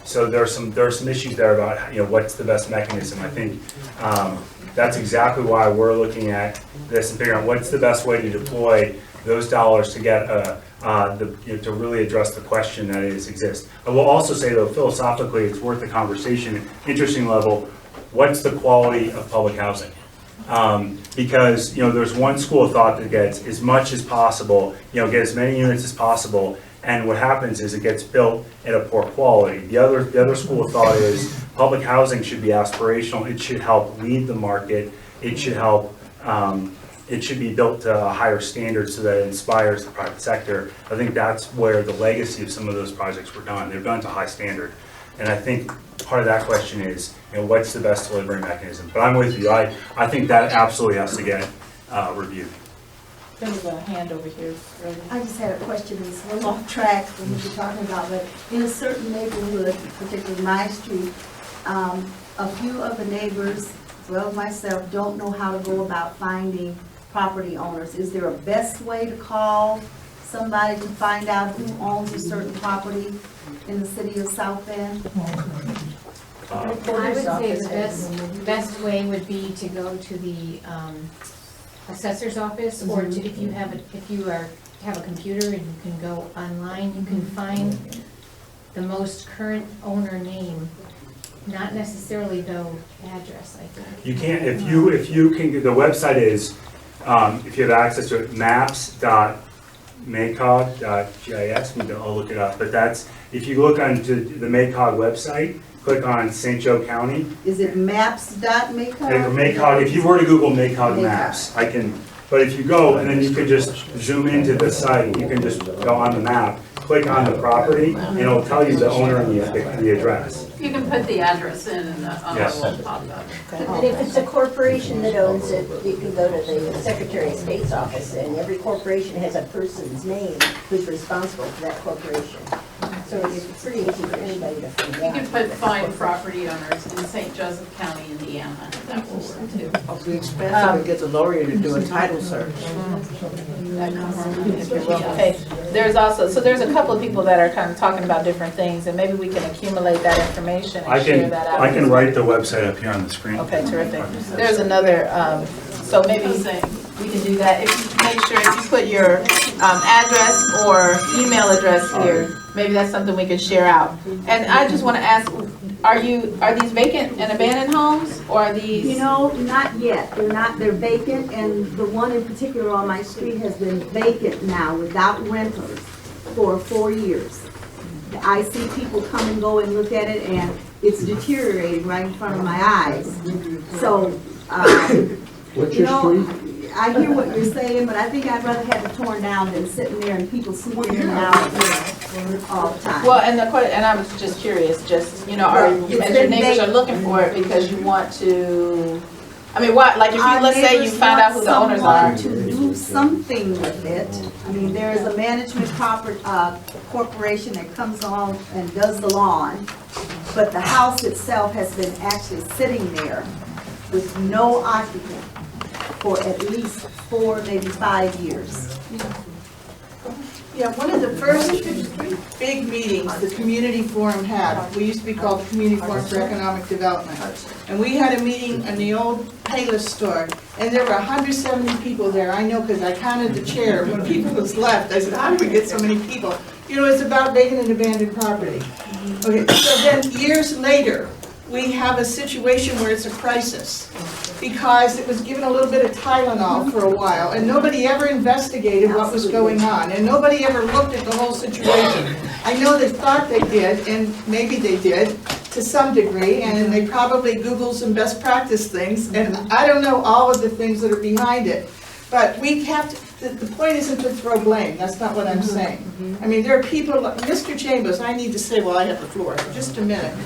so there are some issues there about, you know, what's the best mechanism. I think that's exactly why we're looking at this and figuring out what's the best way to deploy those dollars to get to really address the question that exists. I will also say, though, philosophically, it's worth the conversation. Interesting level, what's the quality of public housing? Because, you know, there's one school of thought that gets as much as possible, you know, get as many units as possible. And what happens is it gets built at a poor quality. The other school of thought is public housing should be aspirational. It should help lead the market. It should help. It should be built to a higher standard so that it inspires the private sector. I think that's where the legacy of some of those projects were done. They're done to high standard. And I think part of that question is, you know, what's the best delivery mechanism? But I'm with you. I think that absolutely has to get reviewed. There was a hand over here earlier. I just had a question, it's a little off track from what you're talking about, but in a certain neighborhood, particularly my street, a few of the neighbors, as well as myself, don't know how to go about finding property owners. Is there a best way to call somebody to find out who owns a certain property in the city of South Bend? I would say the best way would be to go to the assessor's office, or to, if you have a computer and you can go online, you can find the most current owner name, not necessarily the address, I think. You can't, if you can, the website is, if you have access to it, maps.maycog.gis, I'll look it up, but that's, if you look onto the Maycog website, click on St. Joe County. Is it maps.maycog? Maycog, if you were to Google Maycog Maps, but if you go and then you can just zoom into the site, you can just go on the map, click on the property, and it'll tell you the owner and the address. You can put the address in and the Yes. will pop up. And if it's a corporation that owns it, you can go to the Secretary of State's office, and every corporation has a person's name who's responsible for that corporation. So it's pretty easy for anybody to find You out. can put find property owners in St. Joseph County, Indiana, that will work too. It'll be expensive to get the lawyer to do a title search. Okay, there's a couple of people that are kind of talking about different things, and maybe we can accumulate that information and share that out. I can write the website up here on the screen. Okay, terrific. There's another, so maybe we can do that. If you make sure if you put your address or email address here, maybe that's something we can share out. And I just want to ask, are these vacant and abandoned homes, or are these? You know, not yet. They're vacant, and the one in particular on my street has been vacant now without renters for 4 years. I see people come and go and look at it, and it's deteriorating right in front of my eyes. So, What's you your know, street? I hear what you're saying, but I think I'd rather have it torn down than sitting there and people sleeping in and out, you know. all the time. Well, and and I was just curious, just, you know, you mentioned your neighbors are looking for it because you want to, I mean, what, like if you, let's say you find out who the owners are. To do something with it. I mean, there is a management corporation that comes on and does the lawn, but the house itself has been actually sitting there with no occupant for at least 4, maybe 5 years. Yeah, one of the first big meetings the community forum had, we used to be called the Community Forum for Economic Development. And we had a meeting in the old Payless store, and there were 170 people there. I know because I counted the chair. When people was left, I said, how did we get so many people? You know, it's about vacant and abandoned property. Okay, so then years later, we have a situation where it's a crisis because it was given a little bit of Tylenol for a while and nobody ever investigated what was going on and nobody ever looked at the whole situation. I know they thought they did, and maybe they did to some degree, and they probably Googled some best practice things, and I don't know all of the things that are behind it. But we have to, the point isn't to throw blame, that's not what I'm saying. I mean, there are people, Mr. Chambers, I need to say while I have the floor, for just a minute.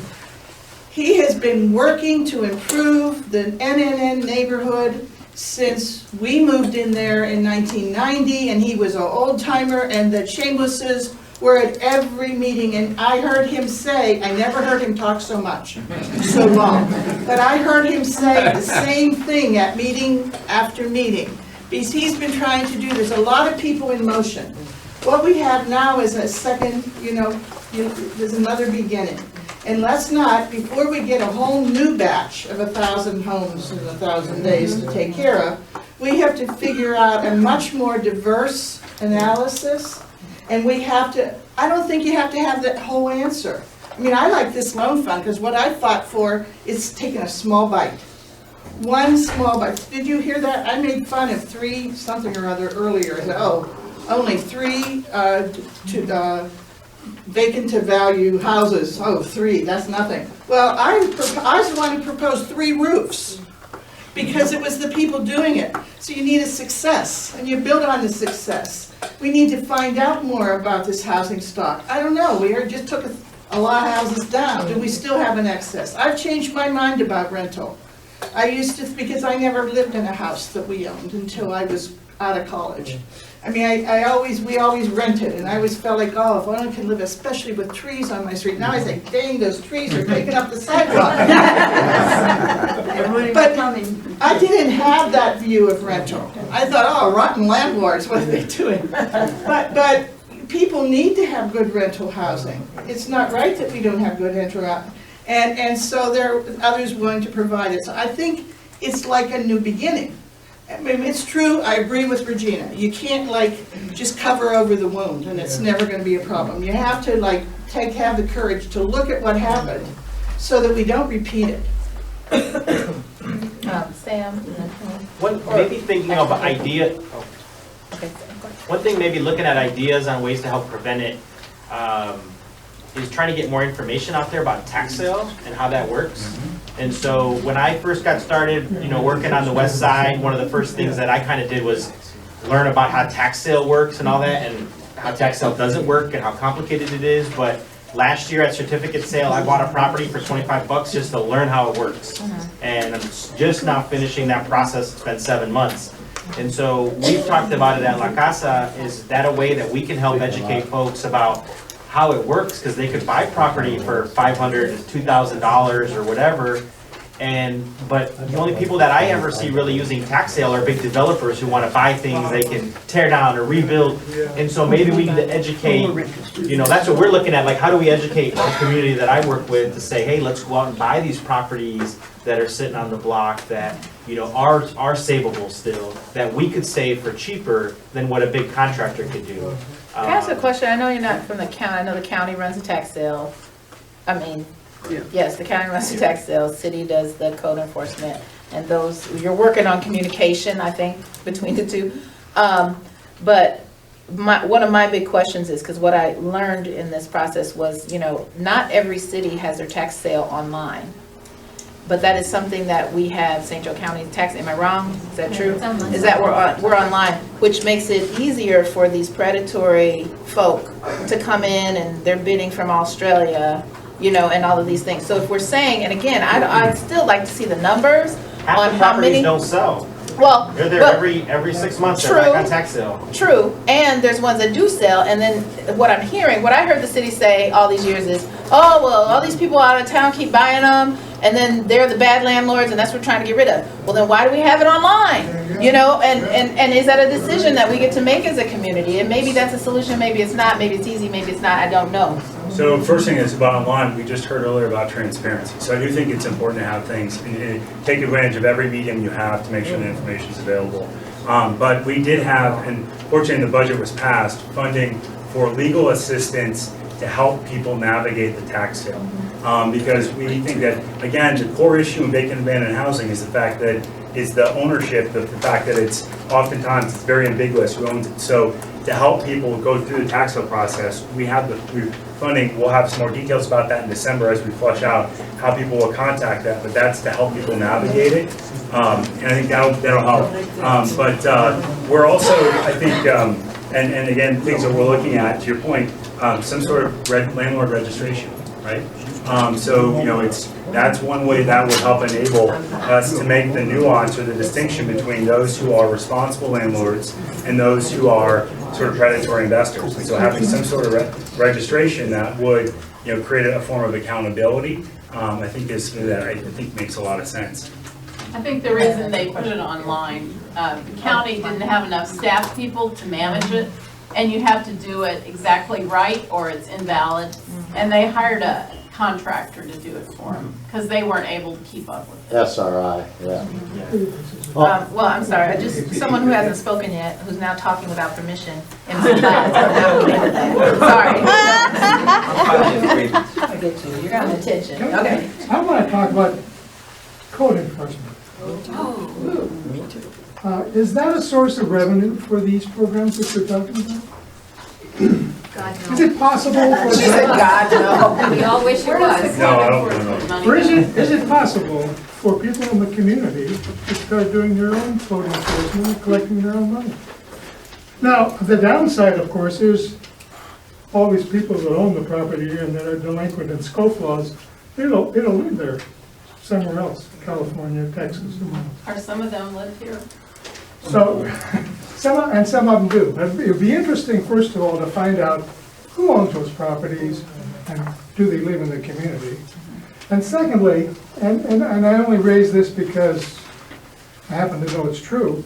He has been working to improve the NNN neighborhood since we moved in there in 1990, and he was an old timer, and the Chamberses were at every meeting, and I heard him say, I never heard him talk so much, so long, but I heard him say the same thing at meeting after meeting, because he's been trying to do, there's a lot of people in motion. What we have now is a second, there's another beginning. And let's not, before we get a whole new batch of 1,000 homes in 1,000 days to take care of, we have to figure out a much more diverse analysis. And we have to, I don't think you have to have that whole answer. I mean, I like this loan fund because what I fought for is taking a small bite. One small bite. Did you hear that? I made fun of 3 something or other earlier. And, only 3 vacant to value houses. 3, that's nothing. Well, I was the one who proposed 3 roofs because it was the people doing it. So you need a success, and you build on the success. We need to find out more about this housing stock. I don't know, we just took a lot of houses down. Do we still have an excess? I've changed my mind about rental. I used to, because I never lived in a house that we owned until I was out of college. I mean, we always rented, and I always felt like, oh, if one can live, especially with trees on my street. Now I say, dang, those trees are taking up the sidewalk. But I didn't have that view of rental. I thought, oh, rotten landlords, what are they doing? But people need to have good rental housing. It's not right that we don't have good rental housing. And so there are others willing to provide it. So I think it's like a new beginning. I mean, it's true, I agree with Regina. You can't just cover over the wound and it's never going to be a problem. You have to have the courage to look at what happened so that we don't repeat it. Sam? Maybe thinking of idea. One thing, maybe looking at ideas on ways to help prevent it, is trying to get more information out there about tax sale and how that works. And so when I first got started, working on the west side, one of the first things that I kind of did was learn about how tax sale works and all that, and how tax sale doesn't work and how complicated it is. But last year at certificate sale, I bought a property for $25 just to learn how it works. And I'm just now finishing that process. It's been 7 months. And so we've talked about it at La Casa. Is that a way that we can help educate folks about how it works? Because they could buy property for $500 to $2,000 or whatever, but the only people that I ever see really using tax sale are big developers who want to buy things they can tear down or rebuild. And so maybe we need to educate, that's what we're looking at, how do we educate the community that I work with to say, hey, let's go out and buy these properties that are sitting on the block that are savable still, that we could save for cheaper than what a big contractor could do. Can I ask a question? I know you're not from the county. I know the county runs a tax sale. Yes, the county runs the tax sale. City does the code enforcement. And you're working on communication, I think, between the two. But one of my big questions is, because what I learned in this process was, not every city has their tax sale online. but that is something that we have St. Joe County tax, am I wrong? Is that true? It's online. Is that we're online, which makes it easier for these predatory folk to come in and they're bidding from Australia, you know, and all of these things. So if we're saying, and again, I'd still like to see the numbers Half on the how properties many. don't sell. Well, They're there but- every 6 months, they're back True. on tax sale. True, and there's ones that do sell, and then what I'm hearing, what I heard the city say all these years is, oh, well, all these people out of town keep buying them, and then they're the bad landlords, and that's what we're trying to get rid of. Well, then why do we have it online? You know, and is that a decision that we get to make as a community? And maybe that's a solution, maybe it's not, maybe it's easy, maybe it's not, I don't know. So first thing is about online, we just heard earlier about transparency. So I do think it's important to have things, and take advantage of every medium you have to make sure the information is available. But we did have, and fortunately the budget was passed, funding for legal assistance to help people navigate the tax sale. Because we think that, again, the core issue in vacant abandoned housing is the fact that is the ownership, the fact that it's oftentimes it's very ambiguous who owns it. So to help people go through the tax sale process, we have the funding. We'll have some more details about that in December as we flush out how people will contact that, but that's to help people navigate it. And I think that'll help. But we're also, I think, and again, things that we're looking at, to your point, some sort of landlord registration, right? So, you know, that's one way that would help enable us to make the nuance or the distinction between those who are responsible landlords and those who are sort of predatory investors. And so having some sort of registration that would, you know, create a form of accountability, I think is that I think makes a lot of sense. I think the reason they put it online, the county didn't have enough staff people to manage it, and you have to do it exactly right or it's invalid. And they hired a contractor to do it for them because they weren't able to keep up with it. SRI, yeah. Well, I'm sorry, someone who hasn't spoken yet, who's now talking without permission in my class. Sorry. I get you, you're on attention, okay. I want to talk about code enforcement. Is that a source of revenue for these programs that you're talking about? God, Is no. it possible for She said, God, no. We all wish it was. No, I don't know. Or is it possible for people in the community to start doing their own code enforcement and collecting their own money? Now, the downside, of course, is all these people that own the property and that are delinquent in scofflaws, it'll live there somewhere else, California, Texas, and all. Or some of them live here. So, some of them do. It would be interesting, first of all, to find out who owns those properties and do they live in the community. And secondly, and I only raise this because I happen to know it's true,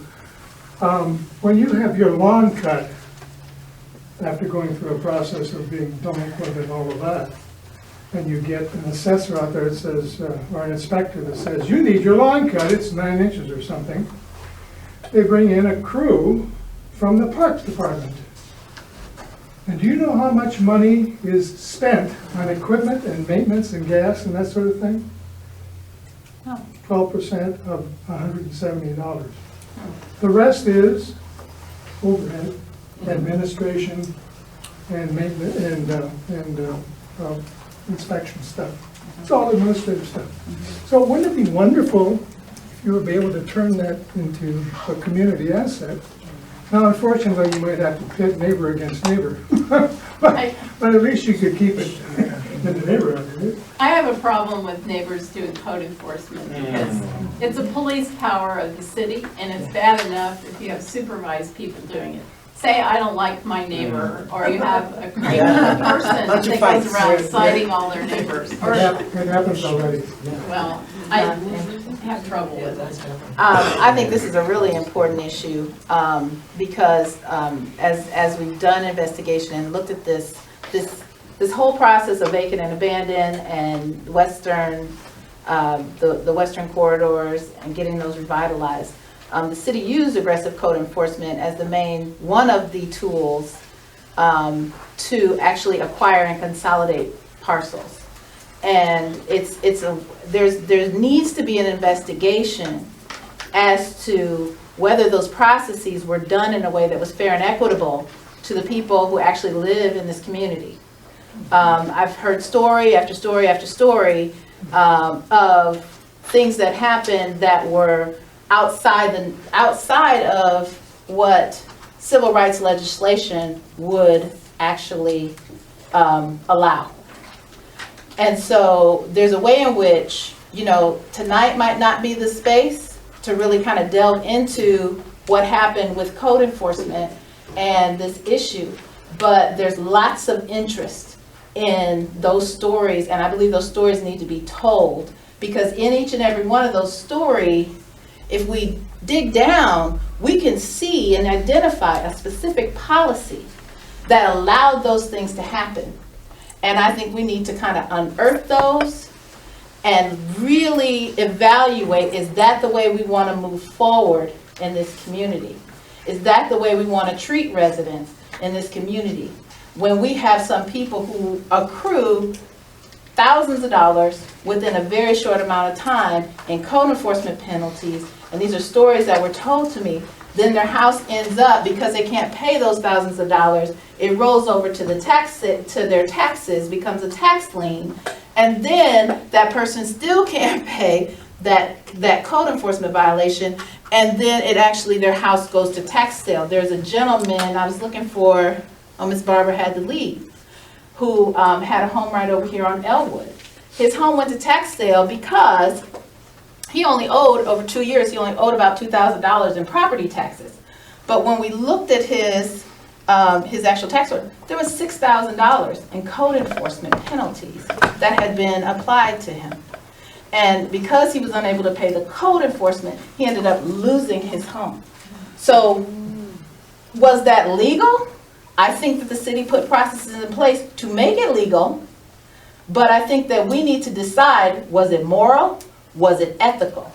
when you have your lawn cut after going through a process of being delinquent and all of that, and you get an assessor out there that says, or an inspector that says, you need your lawn cut, it's 9 inches or something, they bring in a crew from the Parks Department. And do you know how much money is spent on equipment and maintenance and gas and that sort of thing? No. 12% of $170. The rest is overhead, administration, and maintenance, and inspection stuff. It's all administrative stuff. So wouldn't it be wonderful if you would be able to turn that into a community asset? Now, unfortunately, you might have to pit neighbor against neighbor, but at least you could keep it in the neighborhood, right? I have a problem with neighbors doing code enforcement because it's a police power of the city, and it's bad enough if you have supervised people doing it. Say I don't like my neighbor, or you have a crazy person that goes around citing all their neighbors. Or, It happens already. well, I have trouble with it. I think this is a really important issue because as we've done investigation and looked at this whole process of vacant and abandoned and the western corridors and getting those revitalized, the city used aggressive code enforcement as one of the tools to actually acquire and consolidate parcels. And there needs to be an investigation as to whether those processes were done in a way that was fair and equitable to the people who actually live in this community. I've heard story after story after story of things that happened that were outside of what civil rights legislation would actually allow. And so there's a way in which, you know, tonight might not be the space to really kind of delve into what happened with code enforcement and this issue, but there's lots of interest in those stories, and I believe those stories need to be told, because in each and every one of those stories, if we dig down, we can see and identify a specific policy that allowed those things to happen. And I think we need to kind of unearth those and really evaluate, is that the way we want to move forward in this community? Is that the way we want to treat residents in this community? When we have some people who accrue thousands of dollars within a very short amount of time in code enforcement penalties, and these are stories that were told to me, then their house ends up, because they can't pay those thousands of dollars, it rolls over to their taxes, becomes a tax lien, and then that person still can't pay that code enforcement violation, and then it actually, their house goes to tax sale. There's a gentleman, I was looking for, Miss Barbara had to leave, who had a home right over here on Elwood. His home went to tax sale because he only owed, over 2 years, he only owed about $2,000 in property taxes. But when we looked at his actual tax order, there was $6,000 in code enforcement penalties that had been applied to him. And because he was unable to pay the code enforcement, he ended up losing his home. So was that legal? I think that the city put processes in place to make it legal, but I think that we need to decide, was it moral? Was it ethical?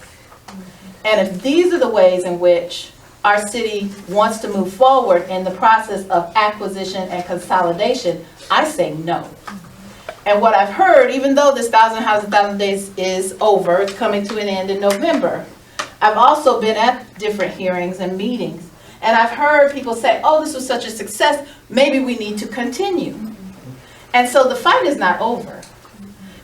And if these are the ways in which our city wants to move forward in the process of acquisition and consolidation, I say no. And what I've heard, even though this 1,000 Houses, 1,000 Days is over, it's coming to an end in November, I've also been at different hearings and meetings, and I've heard people say, oh, this was such a success, maybe we need to continue. And so the fight is not over.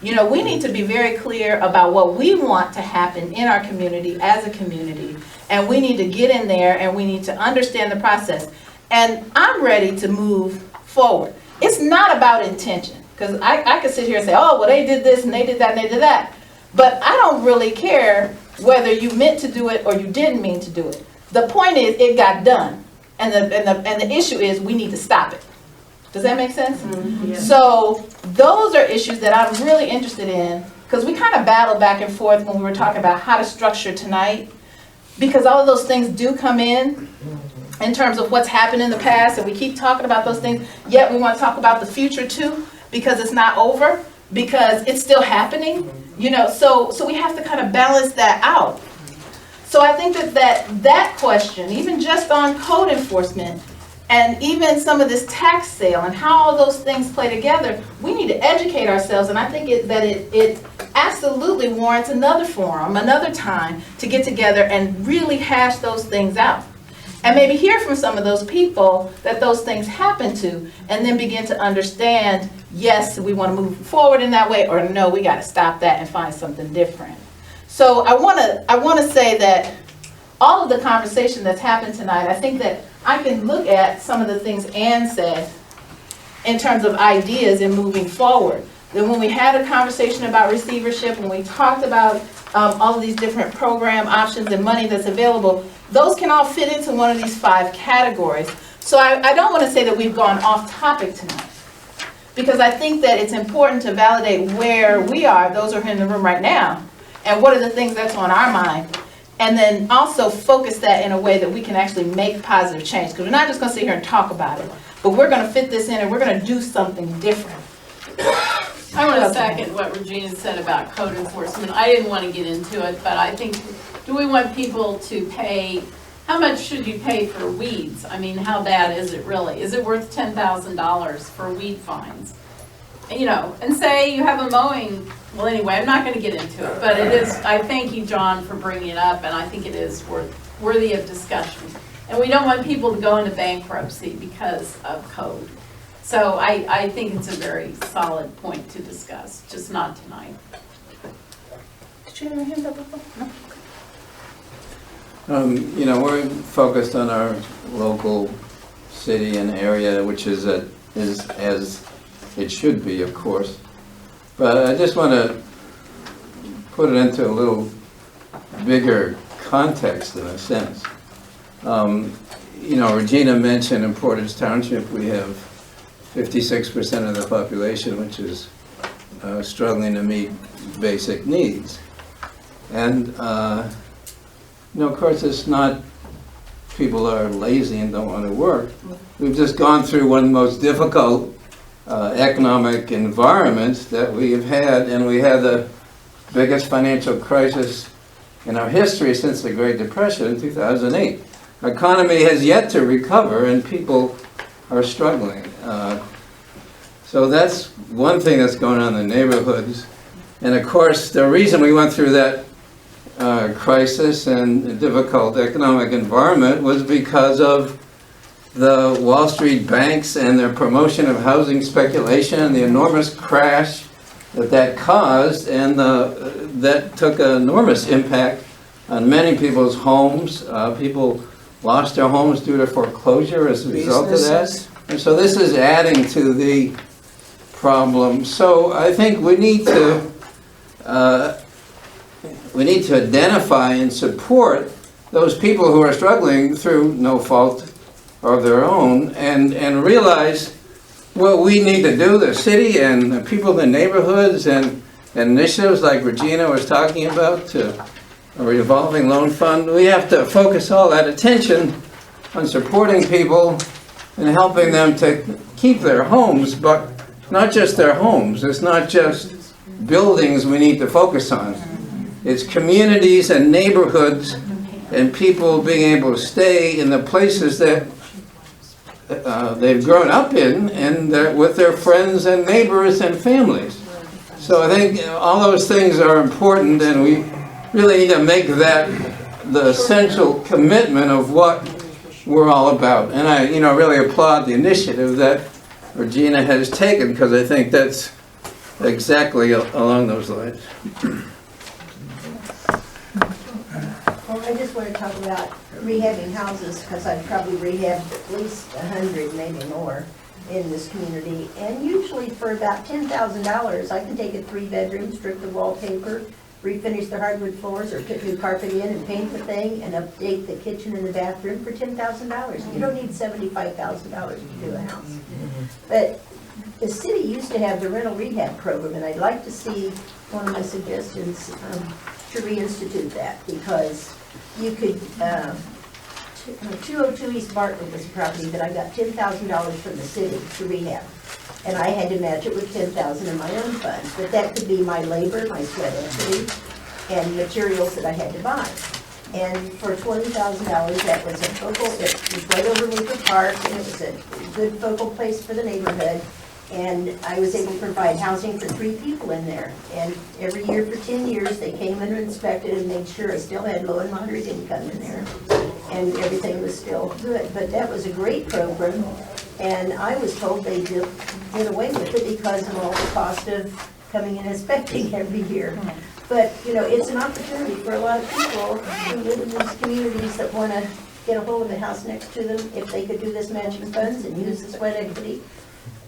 You know, we need to be very clear about what we want to happen in our community as a community, and we need to get in there and we need to understand the process. And I'm ready to move forward. It's not about intention. Because I could sit here and say, oh, well, they did this and they did that and they did that. But I don't really care whether you meant to do it or you didn't mean to do it. The point is, it got done. And the issue is, we need to stop it. Does that make sense? Mm-hmm. Yeah. So those are issues that I'm really interested in, because we kind of battled back and forth when we were talking about how to structure tonight. Because all of those things do come in terms of what's happened in the past, and we keep talking about those things, yet we want to talk about the future too. Because it's not over, because it's still happening, you know, so we have to kind of balance that out. So I think that question, even just on code enforcement, and even some of this tax sale and how all those things play together, we need to educate ourselves, and I think it absolutely warrants another forum, another time to get together and really hash those things out. And maybe hear from some of those people that those things happen to, and then begin to understand, yes, we want to move forward in that way, or no, we got to stop that and find something different. So I want to say that all of the conversation that's happened tonight, I think that I can look at some of the things Ann said in terms of ideas in moving forward. Then when we had a conversation about receivership, when we talked about all of these different program options and money that's available, those can all fit into one of these 5 categories. So I don't want to say that we've gone off topic tonight, because I think that it's important to validate where we are, those who are in the room right now, and what are the things that's on our mind, and then also focus that in a way that we can actually make positive change. Because we're not just going to sit here and talk about it, but we're going to fit this in and we're going to do something different. I want to second what Regina said about code enforcement. I didn't want to get into it, but I think, do we want people to pay, how much should you pay for weeds? I mean, how bad is it really? Is it worth $10,000 for weed fines? You know, and say you have a mowing, well anyway, I'm not going to get into it, but it is, I thank you, John, for bringing it up, and I think it is worthy of discussion. And we don't want people to go into bankruptcy because of code. So I think it's a very solid point to discuss, just not tonight. She had her hand up before? No. You know, we're focused on our local city and area, which is as it should be, of course. But I just want to put it into a little bigger context, in a sense. You know, Regina mentioned in Portage Township, we have 56% of the population, which is struggling to meet basic needs. And, you know, of course, it's not people are lazy and don't want to work. We've just gone through one of the most difficult economic environments that we have had, and we had the biggest financial crisis in our history since the Great Depression in 2008. Our economy has yet to recover, and people are struggling. So that's one thing that's going on in the neighborhoods. And of course, the reason we went through that crisis and difficult economic environment was because of the Wall Street banks and their promotion of housing speculation and the enormous crash that caused, and that took an enormous impact on many people's homes. People lost their homes due to foreclosure as a result of that. And so this is adding to the problem. So I think we need to identify and support those people who are struggling through no fault of their own, and realize what we need to do, the city and the people in the neighborhoods, and initiatives like Regina was talking about, to a revolving loan fund. We have to focus all that attention on supporting people and helping them to keep their homes, but not just their homes. It's not just buildings we need to focus on. It's communities and neighborhoods and people being able to stay in the places that they've grown up in, and with their friends and neighbors and families. So I think all those things are important, and we really need to make that the essential commitment of what we're all about. And I, really applaud the initiative that Regina has taken, because I think that's exactly along those lines. Well, I just want to talk about rehabbing houses, because I've probably rehabbed at least 100, maybe more, in this community. And usually for about $10,000, I can take a 3-bedroom, strip the wallpaper, refinish the hardwood floors, or put new carpet in and paint the thing, and update the kitchen and the bathroom for $10,000. You don't need $75,000 to do a house. But the city used to have the rental rehab program, and I'd like to see, one of my suggestions, to reinstitute that, because you could, 202 East Bartlett was a property that I got $10,000 from the city to rehab. And I had to match it with $10,000 in my own funds. But that could be my labor, my sweat equity, and materials that I had to buy. And for $20,000, that was a focal, it was right over Luther Park, and it was a good focal place for the neighborhood. And I was able to provide housing for 3 people in there. And every year for 10 years, they came and inspected and made sure I still had low and moderate income in there. And everything was still good. But that was a great program. And I was told they did away with it because of all the cost of coming and inspecting every year. But, it's an opportunity for a lot of people who live in these communities that want to get a hold of the house next to them, if they could do this matching funds and use the sweat equity.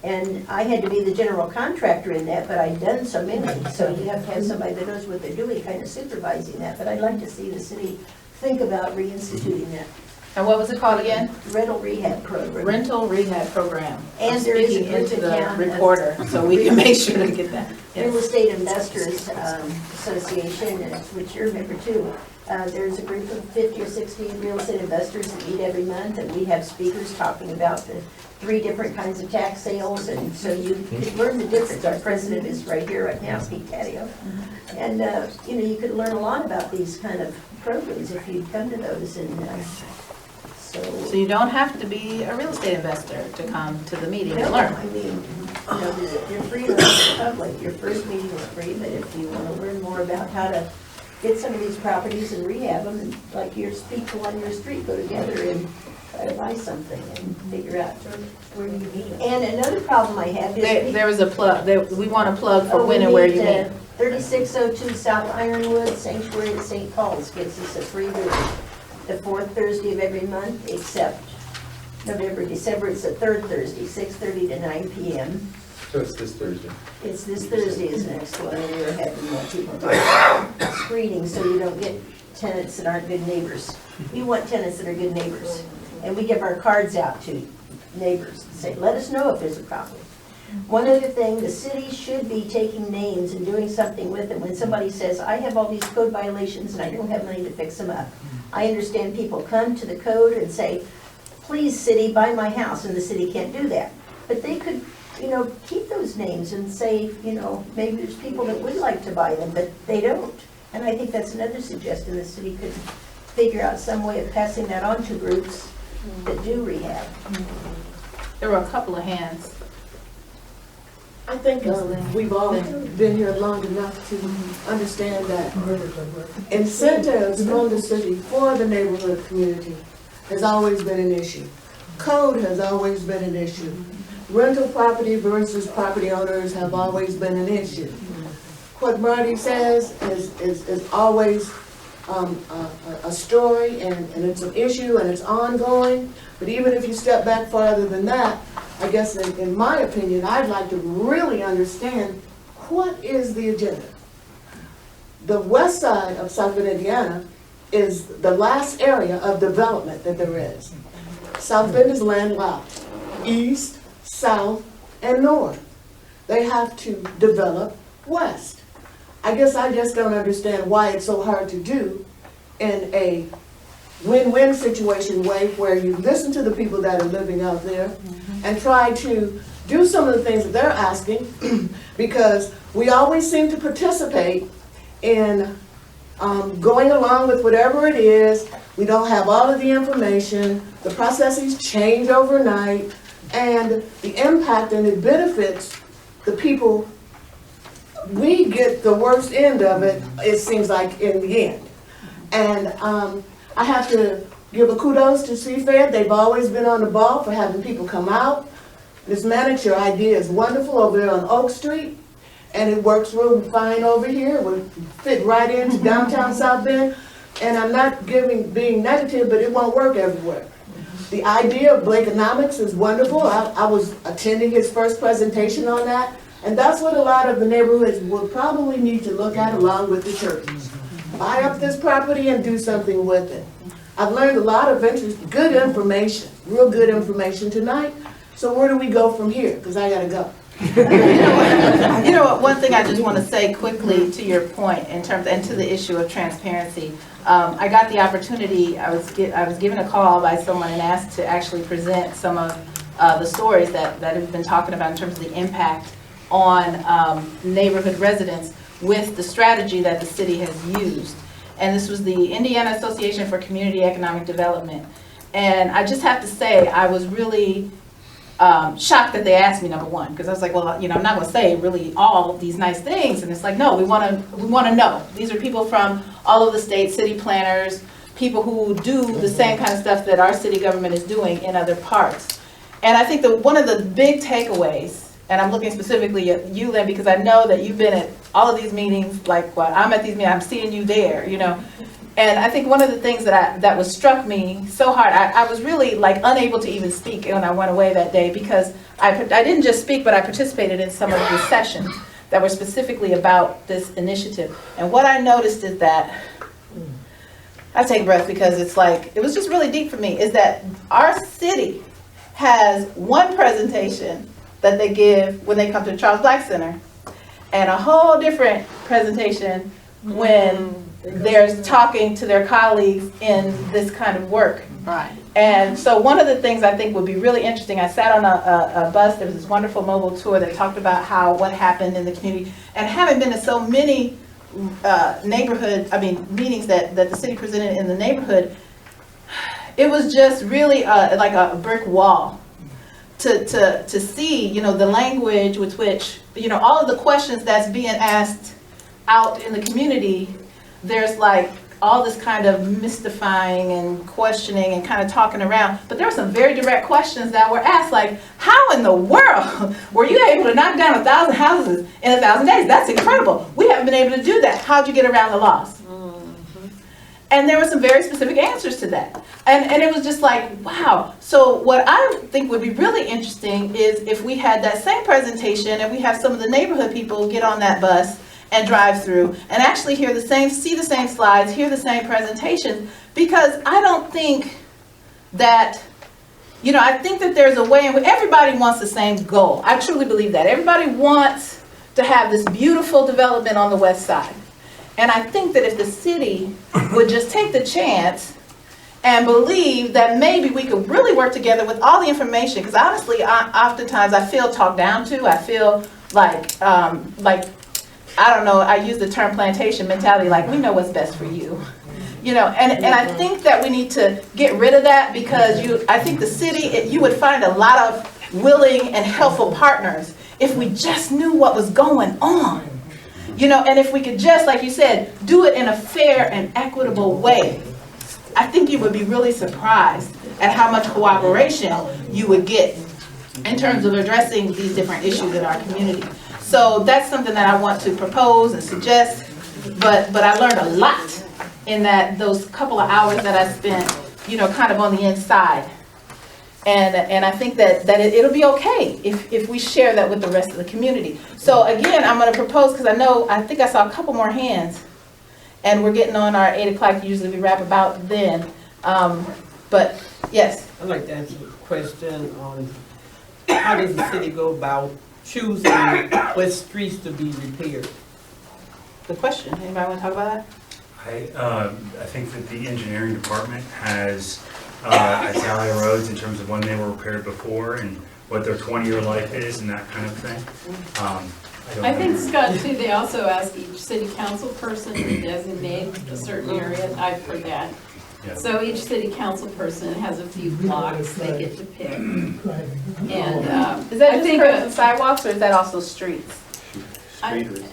And I had to be the general contractor in that, but I'd done so many. So you have to have somebody that knows what they're doing, kind of supervising that. But I'd like to see the city think about reinstituting that. And what was it called again? Rental rehab program. Rental rehab program. And there is a Speaking group into in the town. recorder, so we can make sure to get that. Real Estate Investors Association, which you're a member too. There's a group of 50 or 60 real estate investors that meet every month, and we have speakers talking about the 3 different kinds of tax sales, and so you could learn the difference. Our president is right here right now, Pete Taddeo. And, you could learn a lot about these kind of programs if you'd come to those. And So you don't have to be a real estate investor to come to the meeting and no, learn. I mean, you're free to the public. Your first meeting is free, but if you want to learn more about how to get some of these properties and rehab them, and like your people on your street go together and try to buy something and figure out where you meet. And another problem I have is There was a plug, we want to plug for when and where you meet. 3602 South Ironwood Sanctuary at St. Paul's gives us a free room. The fourth Thursday of every month, except November, December, it's the third Thursday, 6:30 to 9 p.m. So it's this Thursday. It's this Thursday is next one, and we're having more people do screening, so you don't get tenants that aren't good neighbors. We want tenants that are good neighbors, and we give our cards out to neighbors, say, let us know if there's a problem. One other thing, the city should be taking names and doing something with them. When somebody says, I have all these code violations and I don't have money to fix them up. I understand people come to the code and say, please, city, buy my house, and the city can't do that. But they could, keep those names and say, maybe there's people that would like to buy them, but they don't. And I think that's another suggestion, the city could figure out some way of passing that on to groups that do rehab. There were a couple of hands. I think we've all been here long enough to understand that incentives from the city for the neighborhood community has always been an issue. Code has always been an issue. Rental property versus property owners have always been an issue. What Marty says is always a story, and it's an issue, and it's ongoing. But even if you step back farther than that, I guess in my opinion, I'd like to really understand what is the agenda. The west side of South Bend, Indiana is the last area of development that there is. South Bend is landlocked, east, south, and north. They have to develop west. I guess I just don't understand why it's so hard to do in a win-win situation way where you listen to the people that are living out there and try to do some of the things that they're asking because we always seem to participate in going along with whatever it is. We don't have all of the information. The processes change overnight, and the impact and it benefits the people. We get the worst end of it, it seems like, in the end. And I have to give a kudos to CFED. They've always been on the ball for having people come out. This manicure idea is wonderful over there on Oak Street, and it works real fine over here. It would fit right into downtown South Bend. And I'm not being negative, but it won't work everywhere. The idea of Blakeonomics is wonderful. I was attending his first presentation on that. And that's what a lot of the neighborhoods will probably need to look at along with the churches. Buy up this property and do something with it. I've learned a lot of good information, real good information tonight. So where do we go from here? Because I gotta go. You know what, one thing I just want to say quickly to your point in terms, and to the issue of transparency. I got the opportunity, I was given a call by someone and asked to actually present some of the stories that have been talking about in terms of the impact on neighborhood residents with the strategy that the city has used. And this was the Indiana Association for Community Economic Development. And I just have to say, I was really shocked that they asked me, number one, because I was like, well, I'm not going to say really all of these nice things. And it's like, no, we want to know. These are people from all over the state, city planners, people who do the same kind of stuff that our city government is doing in other parts. And I think that one of the big takeaways, and I'm looking specifically at you, Lynn, because I know that you've been at all of these meetings, like what I'm at these meetings, I'm seeing you there, And I think one of the things that was struck me so hard, I was really like unable to even speak when I went away that day, because I didn't just speak, but I participated in some of the sessions that were specifically about this initiative. And what I noticed is that, I take a breath because it's like, it was just really deep for me, is that our city has one presentation that they give when they come to the Charles Black Center, and a whole different presentation when they're talking to their colleagues in this kind of work. Right. And so one of the things I think would be really interesting, I sat on a bus, there was this wonderful mobile tour that talked about what happened in the community, and having been to so many meetings that the city presented in the neighborhood, it was just really like a brick wall to see, the language with which, all of the questions that's being asked out in the community. There's like all this kind of mystifying and questioning and kind of talking around, but there were some very direct questions that were asked, like, how in the world were you able to knock down 1,000 houses in 1,000 days? That's incredible. We haven't been able to do that. How'd you get around the laws? And there were some very specific answers to that. And it was just like, wow. So what I think would be really interesting is if we had that same presentation and we have some of the neighborhood people get on that bus and drive through and actually hear the same, see the same slides, hear the same presentation, because I don't think that, you know, I think that there's a way in which everybody wants the same goal. I truly believe that. Everybody wants to have this beautiful development on the west side. And I think that if the city would just take the chance and believe that maybe we could really work together with all the information, because honestly, oftentimes I feel talked down to. I feel like I don't know, I use the term plantation mentality, like we know what's best for you. You know, and I think that we need to get rid of that, because I think the city, you would find a lot of willing and helpful partners if we just knew what was going on. You know, and if we could just, like you said, do it in a fair and equitable way, I think you would be really surprised at how much cooperation you would get in terms of addressing these different issues in our community. So that's something that I want to propose and suggest, but I learned a lot in those couple of hours that I spent, you know, kind of on the inside. And I think that it'll be okay if we share that with the rest of the community. So again, I'm going to propose, because I think I saw a couple more hands, and we're getting on our 8 o'clock. Usually we wrap about then. But yes. I'd like to answer the question on how does the city go about choosing what streets to be repaired? The question. Anybody want to talk about that? I think that the engineering department has Italia roads in terms of when they were repaired before and what their 20-year life is and that kind of thing. I think, Scott, too, they also ask each city council person to designate a certain area. I've heard that. Yeah. So each city council person has a few blocks they get to pick. And is that just for the sidewalks, or is that also streets? And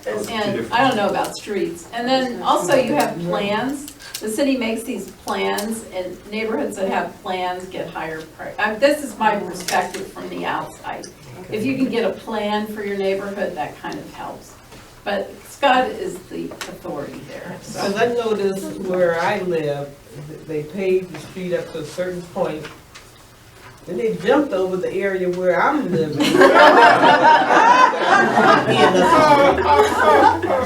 I don't know about streets. And then also you have plans. The city makes these plans, and neighborhoods that have plans get higher price. This is my perspective from the outside. If you can get a plan for your neighborhood, that kind of helps. But Scott is the authority there. Because I noticed where I live, they paved the street up to a certain point, and they jumped over the area where I'm living. So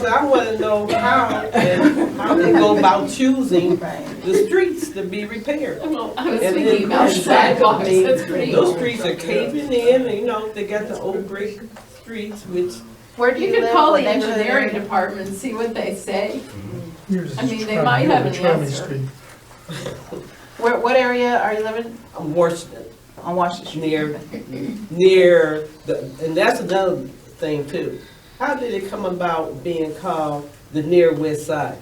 I want to know how they go about choosing the streets to be repaired. Well, I was thinking about sidewalks. That's pretty. Those streets are caving in, and, you know, they got the old brick streets, which. Where do you could call the engineering department and see what they say. I mean, they might have an answer. What area are you living? On Washington. On Washington Street. Near and that's another thing too. How did it come about being called the near west side?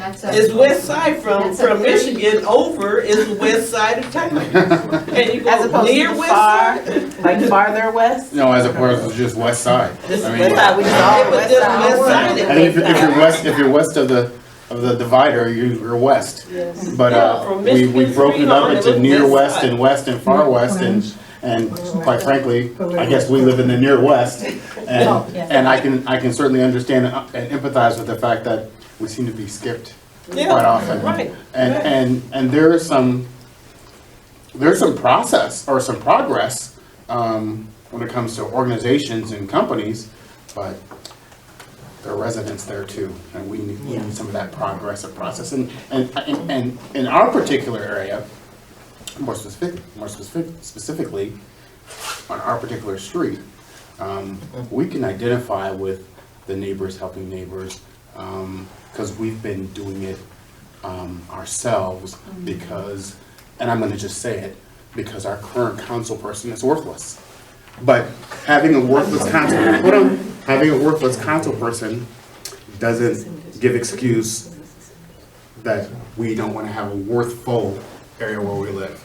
It's west side from Michigan over is the west side of town. And you as go near west side? Like farther west? No, as opposed to just west side. This is west side, we just all west side. And if you're west of the divider, you're west. Yes. But we've broken it up into near west and far west, and quite frankly, I guess we live in the near west, and I can certainly understand and empathize with the fact that we seem to be skipped quite often. Right. And there's some process or some progress when it comes to organizations and companies, but there are residents there too, and we need some of that progress and process. And in our particular area, more specifically, on our particular street, we can identify with the neighbors helping neighbors, because we've been doing it ourselves, because, and I'm going to just say it, because our current council person is worthless. But having a worthless council person doesn't give excuse that we don't want to have a worthful area where we live.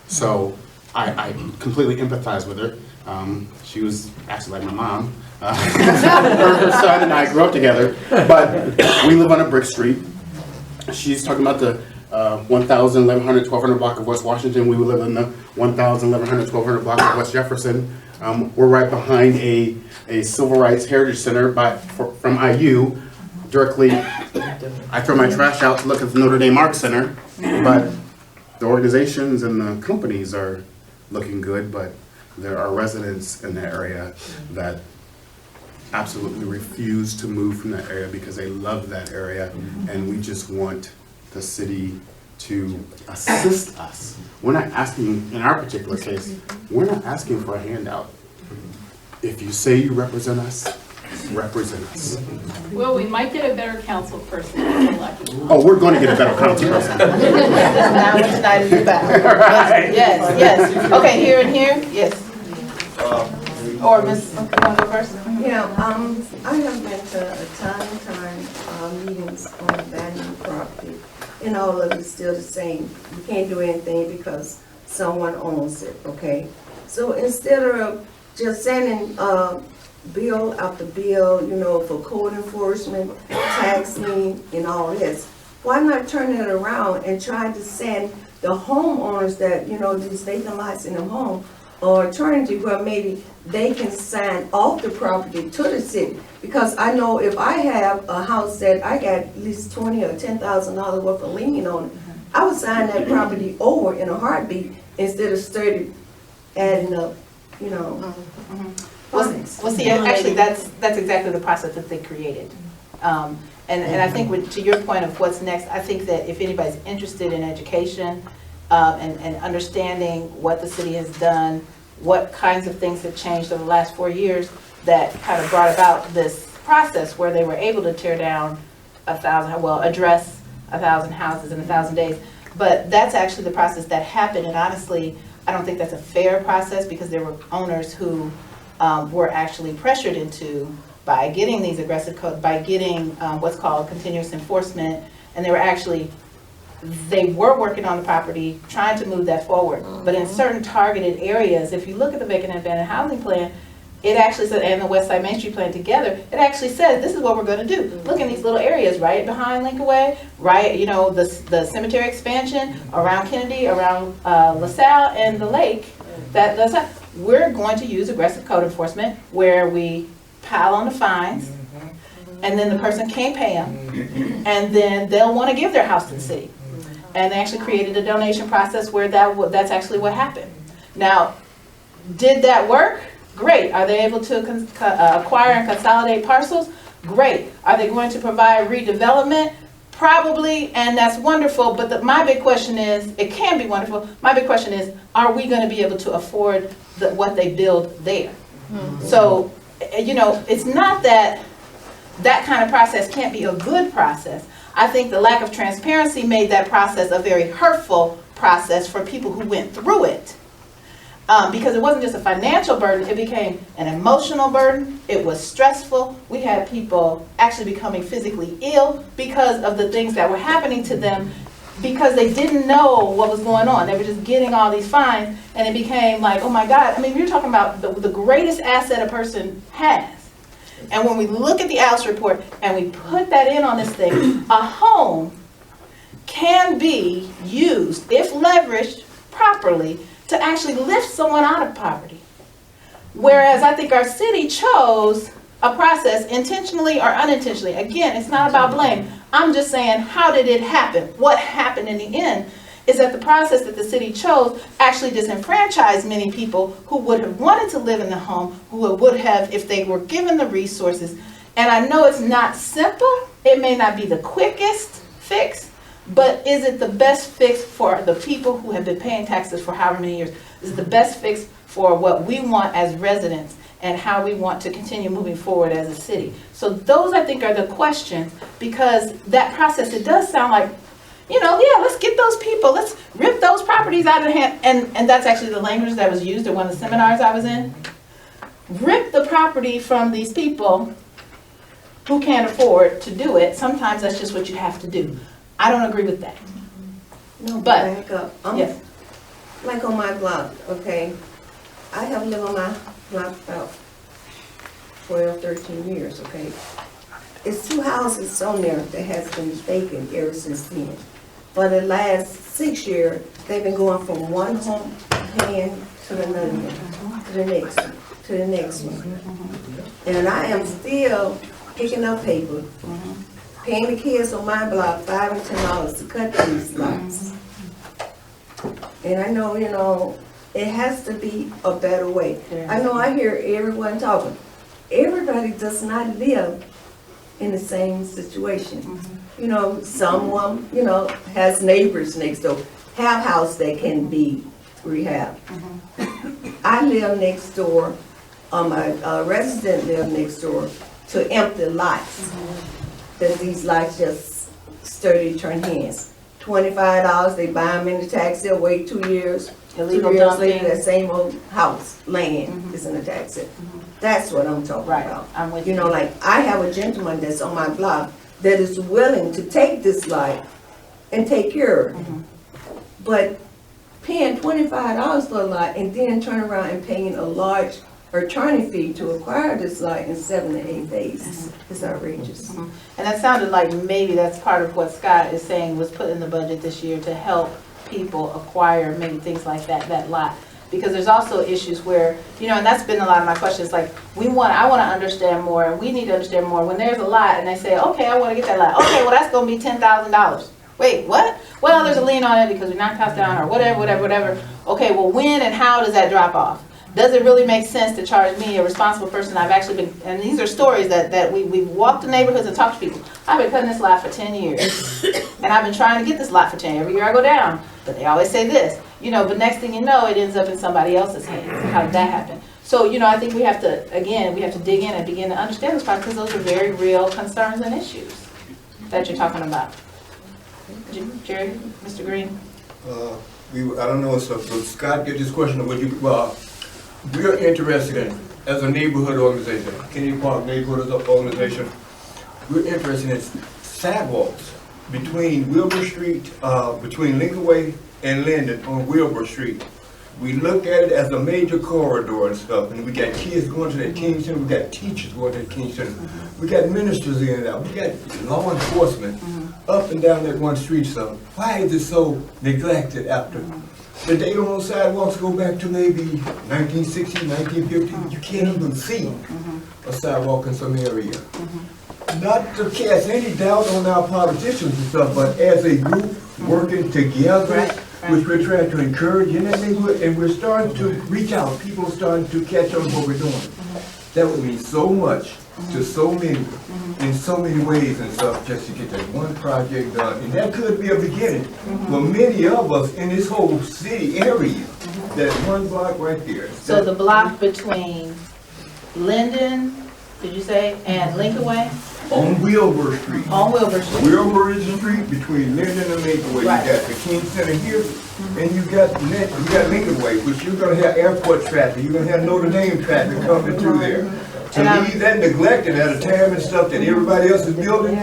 So I completely empathize with her. She was actually like my mom. Her son and I grew up together, but we live on a brick street. She's talking about the 1,000, 1,100, 1,200 block of West Washington. We live in the 1,000, 1,100, 1,200 block of West Jefferson. We're right behind a Civil Rights Heritage Center from IU. Directly, I throw my trash out to look at the Notre Dame Art Center, but the organizations and the companies are looking good, but there are residents in the area that absolutely refuse to move from that area because they love that area, and we just want the city to assist us. We're not asking, in our particular case, we're not asking for a handout. If you say you represent us, represent us. Well, we might get a better council person if we're lucky. Oh, we're going to get a better council person. Now which night is it about? Yes, yes. Okay, here and here, yes. Or Ms., want to go first? Yeah, I have been to a time meetings on abandoned property, and all of it's still the same. You can't do anything because someone owns it, okay? So instead of just sending bill after bill, you know, for code enforcement, tax lien, and all this, why not turn it around and try to send the homeowners that, you know, these vacant lots in them home, or alternative where maybe they can sign off the property to the city? Because I know if I have a house that I got at least $20,000 or $10,000 worth of lien on it, I would sign that property over in a heartbeat instead of sturdy adding up, you know. Well, see, actually, that's exactly the process that they created. And I think to your point of what's next, I think that if anybody's interested in education and understanding what the city has done, what kinds of things have changed over the last 4 years that kind of brought about this process where they were able to tear down address 1,000 houses in 1,000 days. But that's actually the process that happened, and honestly, I don't think that's a fair process because there were owners who were actually pressured into by getting these aggressive codes, by getting what's called continuous enforcement, and they were working on the property, trying to move that forward. But in certain targeted areas, if you look at the vacant and abandoned housing plan, it actually said, and the West Side Main Street plan together, it actually says, this is what we're gonna do. Look in these little areas, right behind Lincoln Way, right, you know, the cemetery expansion, around Kennedy, around LaSalle and the lake, we're going to use aggressive code enforcement where we pile on the fines, and then the person can't pay them, and then they'll wanna give their house to the city. And they actually created a donation process where that's actually what happened. Now, did that work? Great. Are they able to acquire and consolidate parcels? Great. Are they going to provide redevelopment? Probably, and that's wonderful, but my big question is, it can be wonderful, my big question is, are we going to be able to afford what they build there? So, you know, it's not that kind of process can't be a good process. I think the lack of transparency made that process a very hurtful process for people who went through it. Because it wasn't just a financial burden, it became an emotional burden, it was stressful. We had people actually becoming physically ill because of the things that were happening to them because they didn't know what was going on. They were just getting all these fines, and it became like, oh my God, I mean, you're talking about the greatest asset a person has. And when we look at the ALS report and we put that in on this thing, a home can be used, if leveraged properly, to actually lift someone out of poverty. Whereas I think our city chose a process intentionally or unintentionally. Again, it's not about blame. I'm just saying, how did it happen? What happened in the end is that the process that the city chose actually disenfranchised many people who would have wanted to live in the home, who would have if they were given the resources. And I know it's not simple. It may not be the quickest fix, but is it the best fix for the people who have been paying taxes for however many years? Is it the best fix for what we want as residents and how we want to continue moving forward as a city? So those, I think, are the questions, because that process, it does sound like, you know, yeah, let's get those people, let's rip those properties out of the hand. And that's actually the language that was used at one of the seminars I was in. Rip the property from these people who can't afford to do it. Sometimes that's just what you have to do. I don't agree with that. No, But back up. yes. like on my block, okay? I have lived on my block about 12, 13 years, okay? It's 2 houses on there that has been vacant ever since then. For the last 6 years, they've been going from one home paying to another one, to the next one, to the next one. And I am still picking up paper, paying the kids on my block $5 and $10 to cut these lots. And I know, you know, it has to be a better way. I know I hear everyone talking. Everybody does not live in the same situation. You know, someone, you know, has neighbors next door, have house that can be rehabbed. I live next door, my resident live next door to empty lots. That these lots just sturdy turn hands. $25, they buy them in the tax sale, wait 2 years. Illegal 2 years dumping. later, that same old house, land is in the tax sale. That's what I'm talking about. I'm with You know, like, I have a gentleman that's on my block that is willing to take this lot and take care of it. But paying $25 for a lot and then turn around and paying a large attorney fee to acquire this lot in 7 to 8 days is outrageous. And that sounded like maybe that's part of what Scott is saying was put in the budget this year to help people acquire maybe things like that lot. Because there's also issues where, you know, and that's been a lot of my questions, like, I want to understand more, and we need to understand more. When there's a lot and they say, okay, I want to get that lot. Okay, well, that's going to be $10,000. Wait, what? Well, there's a lien on it because we knocked the house down or whatever. Okay, well, when and how does that drop off? Does it really make sense to charge me, a responsible person? I've actually been, and these are stories that we've walked the neighborhoods and talked to people. I've been cutting this lot for 10 years. And I've been trying to get this lot for 10 years. Every year I go down. But they always say this. You know, but next thing you know, it ends up in somebody else's hands. How did that happen? So, you know, I think we have to dig in and begin to understand this part because those are very real concerns and issues that you're talking about. Jerry, Mr. Green? I don't know, so Scott, get this question of what you, we're interested in, as a neighborhood organization, Kennedy Park Neighborhood Organization, we're interested in sidewalks between Wilbur Street, between Lincoln Way and Linden on Wilbur Street. We look at it as a major corridor and stuff, and we got kids going to that King Center, we got teachers going to that King Center, we got ministers in and out, we got law enforcement up and down that one street. So why is it so neglected after? The date on those sidewalks go back to maybe 1960, 1950. You can't even see a sidewalk in some area. Not to cast any doubt on our politicians and stuff, but as a group working together, which we're trying to encourage in that neighborhood, and we're starting to reach out. People are starting to catch on what we're doing. That would mean so much to so many, in so many ways and stuff, just to get that one project done. And that could be a beginning for many of us in this whole city area. That one block right there. So the block between Linden, did you say, and Lincoln Way? On Wilbur Street. On Wilbur Street. Wilbur is the street between Linden and Lincoln Way. Right. You got the King Center here, and you got Lincoln Way, which you're gonna have airport traffic, you're gonna have Notre Dame traffic coming through there. To leave that neglected at a time and stuff that everybody else is building,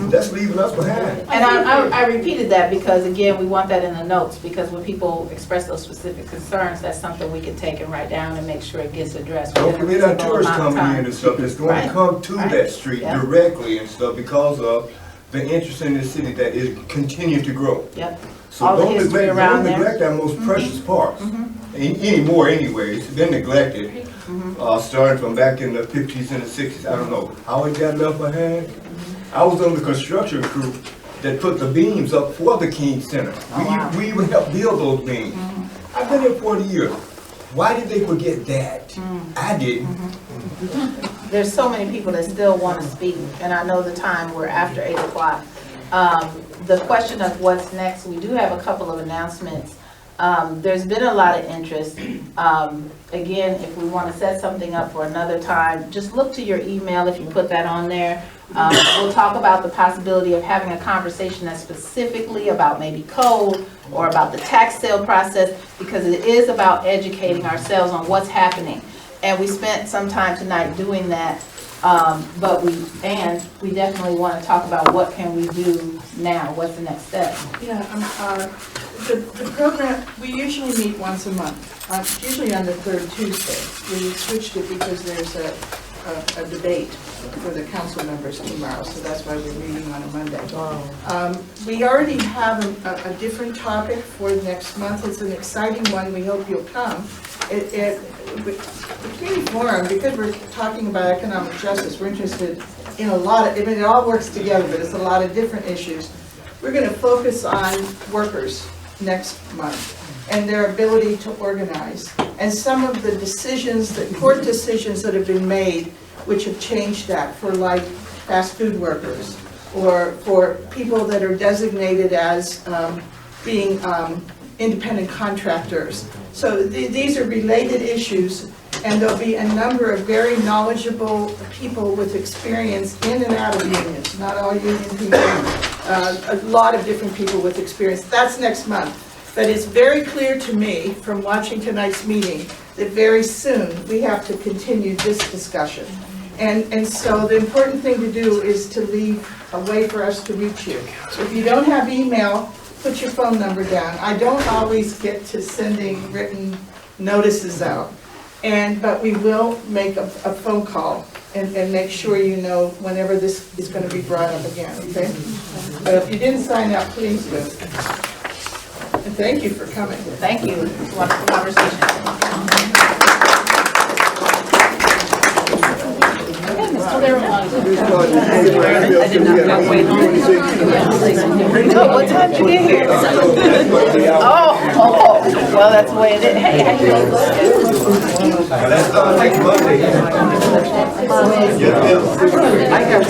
that's leaving us behind. And I repeated that because, again, we want that in the notes, because when people express those specific concerns, that's something we can take and write down and make sure it gets addressed. Don't forget our tourists coming in and stuff, that's going to come to that street directly and stuff because of the interest in the city that is continuing to grow. Yep. So All the don't history neglect, around don't neglect our most precious parks. Anymore anyways, it's been neglected. Starting from back in the 50s and the 60s, I don't know how it got left behind. I was on the construction crew that put the beams up for the King Center. We even helped build those beams. I've been here 40 years. Why did they forget that? I didn't. There's so many people that still want to speak, and I know the time, we're after 8 o'clock. The question of what's next, we do have a couple of announcements. There's been a lot of interest. Again, if we want to set something up for another time, just look to your email if you put that on there. We'll talk about the possibility of having a conversation that's specifically about maybe code or about the tax sale process, because it is about educating ourselves on what's happening. And we spent some time tonight doing that, but we definitely want to talk about what can we do now, what's the next step. Yeah, the program, we usually meet once a month, usually on the third Tuesday. We switched it because there's a debate for the council members tomorrow, so that's why we're meeting on a Monday. We already have a different topic for next month. It's an exciting one. We hope you'll come. The community forum, because we're talking about economic justice, we're interested in a lot of, I mean, it all works together, but it's a lot of different issues. We're going to focus on workers next month and their ability to organize, and some of the decisions, the court decisions that have been made, which have changed that for like fast food workers, or for people that are designated as being independent contractors. So these are related issues, and there'll be a number of very knowledgeable people with experience in and out of unions, not all union people, a lot of different people with experience. That's next month. But it's very clear to me from watching tonight's meeting that very soon we have to continue this discussion. And so the important thing to do is to leave a way for us to reach you. So if you don't have email, put your phone number down. I don't always get to sending written notices out. But we will make a phone call and make sure you know whenever this is going to be brought up again, okay? But if you didn't sign up, please do. And thank you for coming. Thank you. It's a wonderful conversation. Oh, what time did you get here? Oh, well, that's the way it is. Hey, how you doing? I got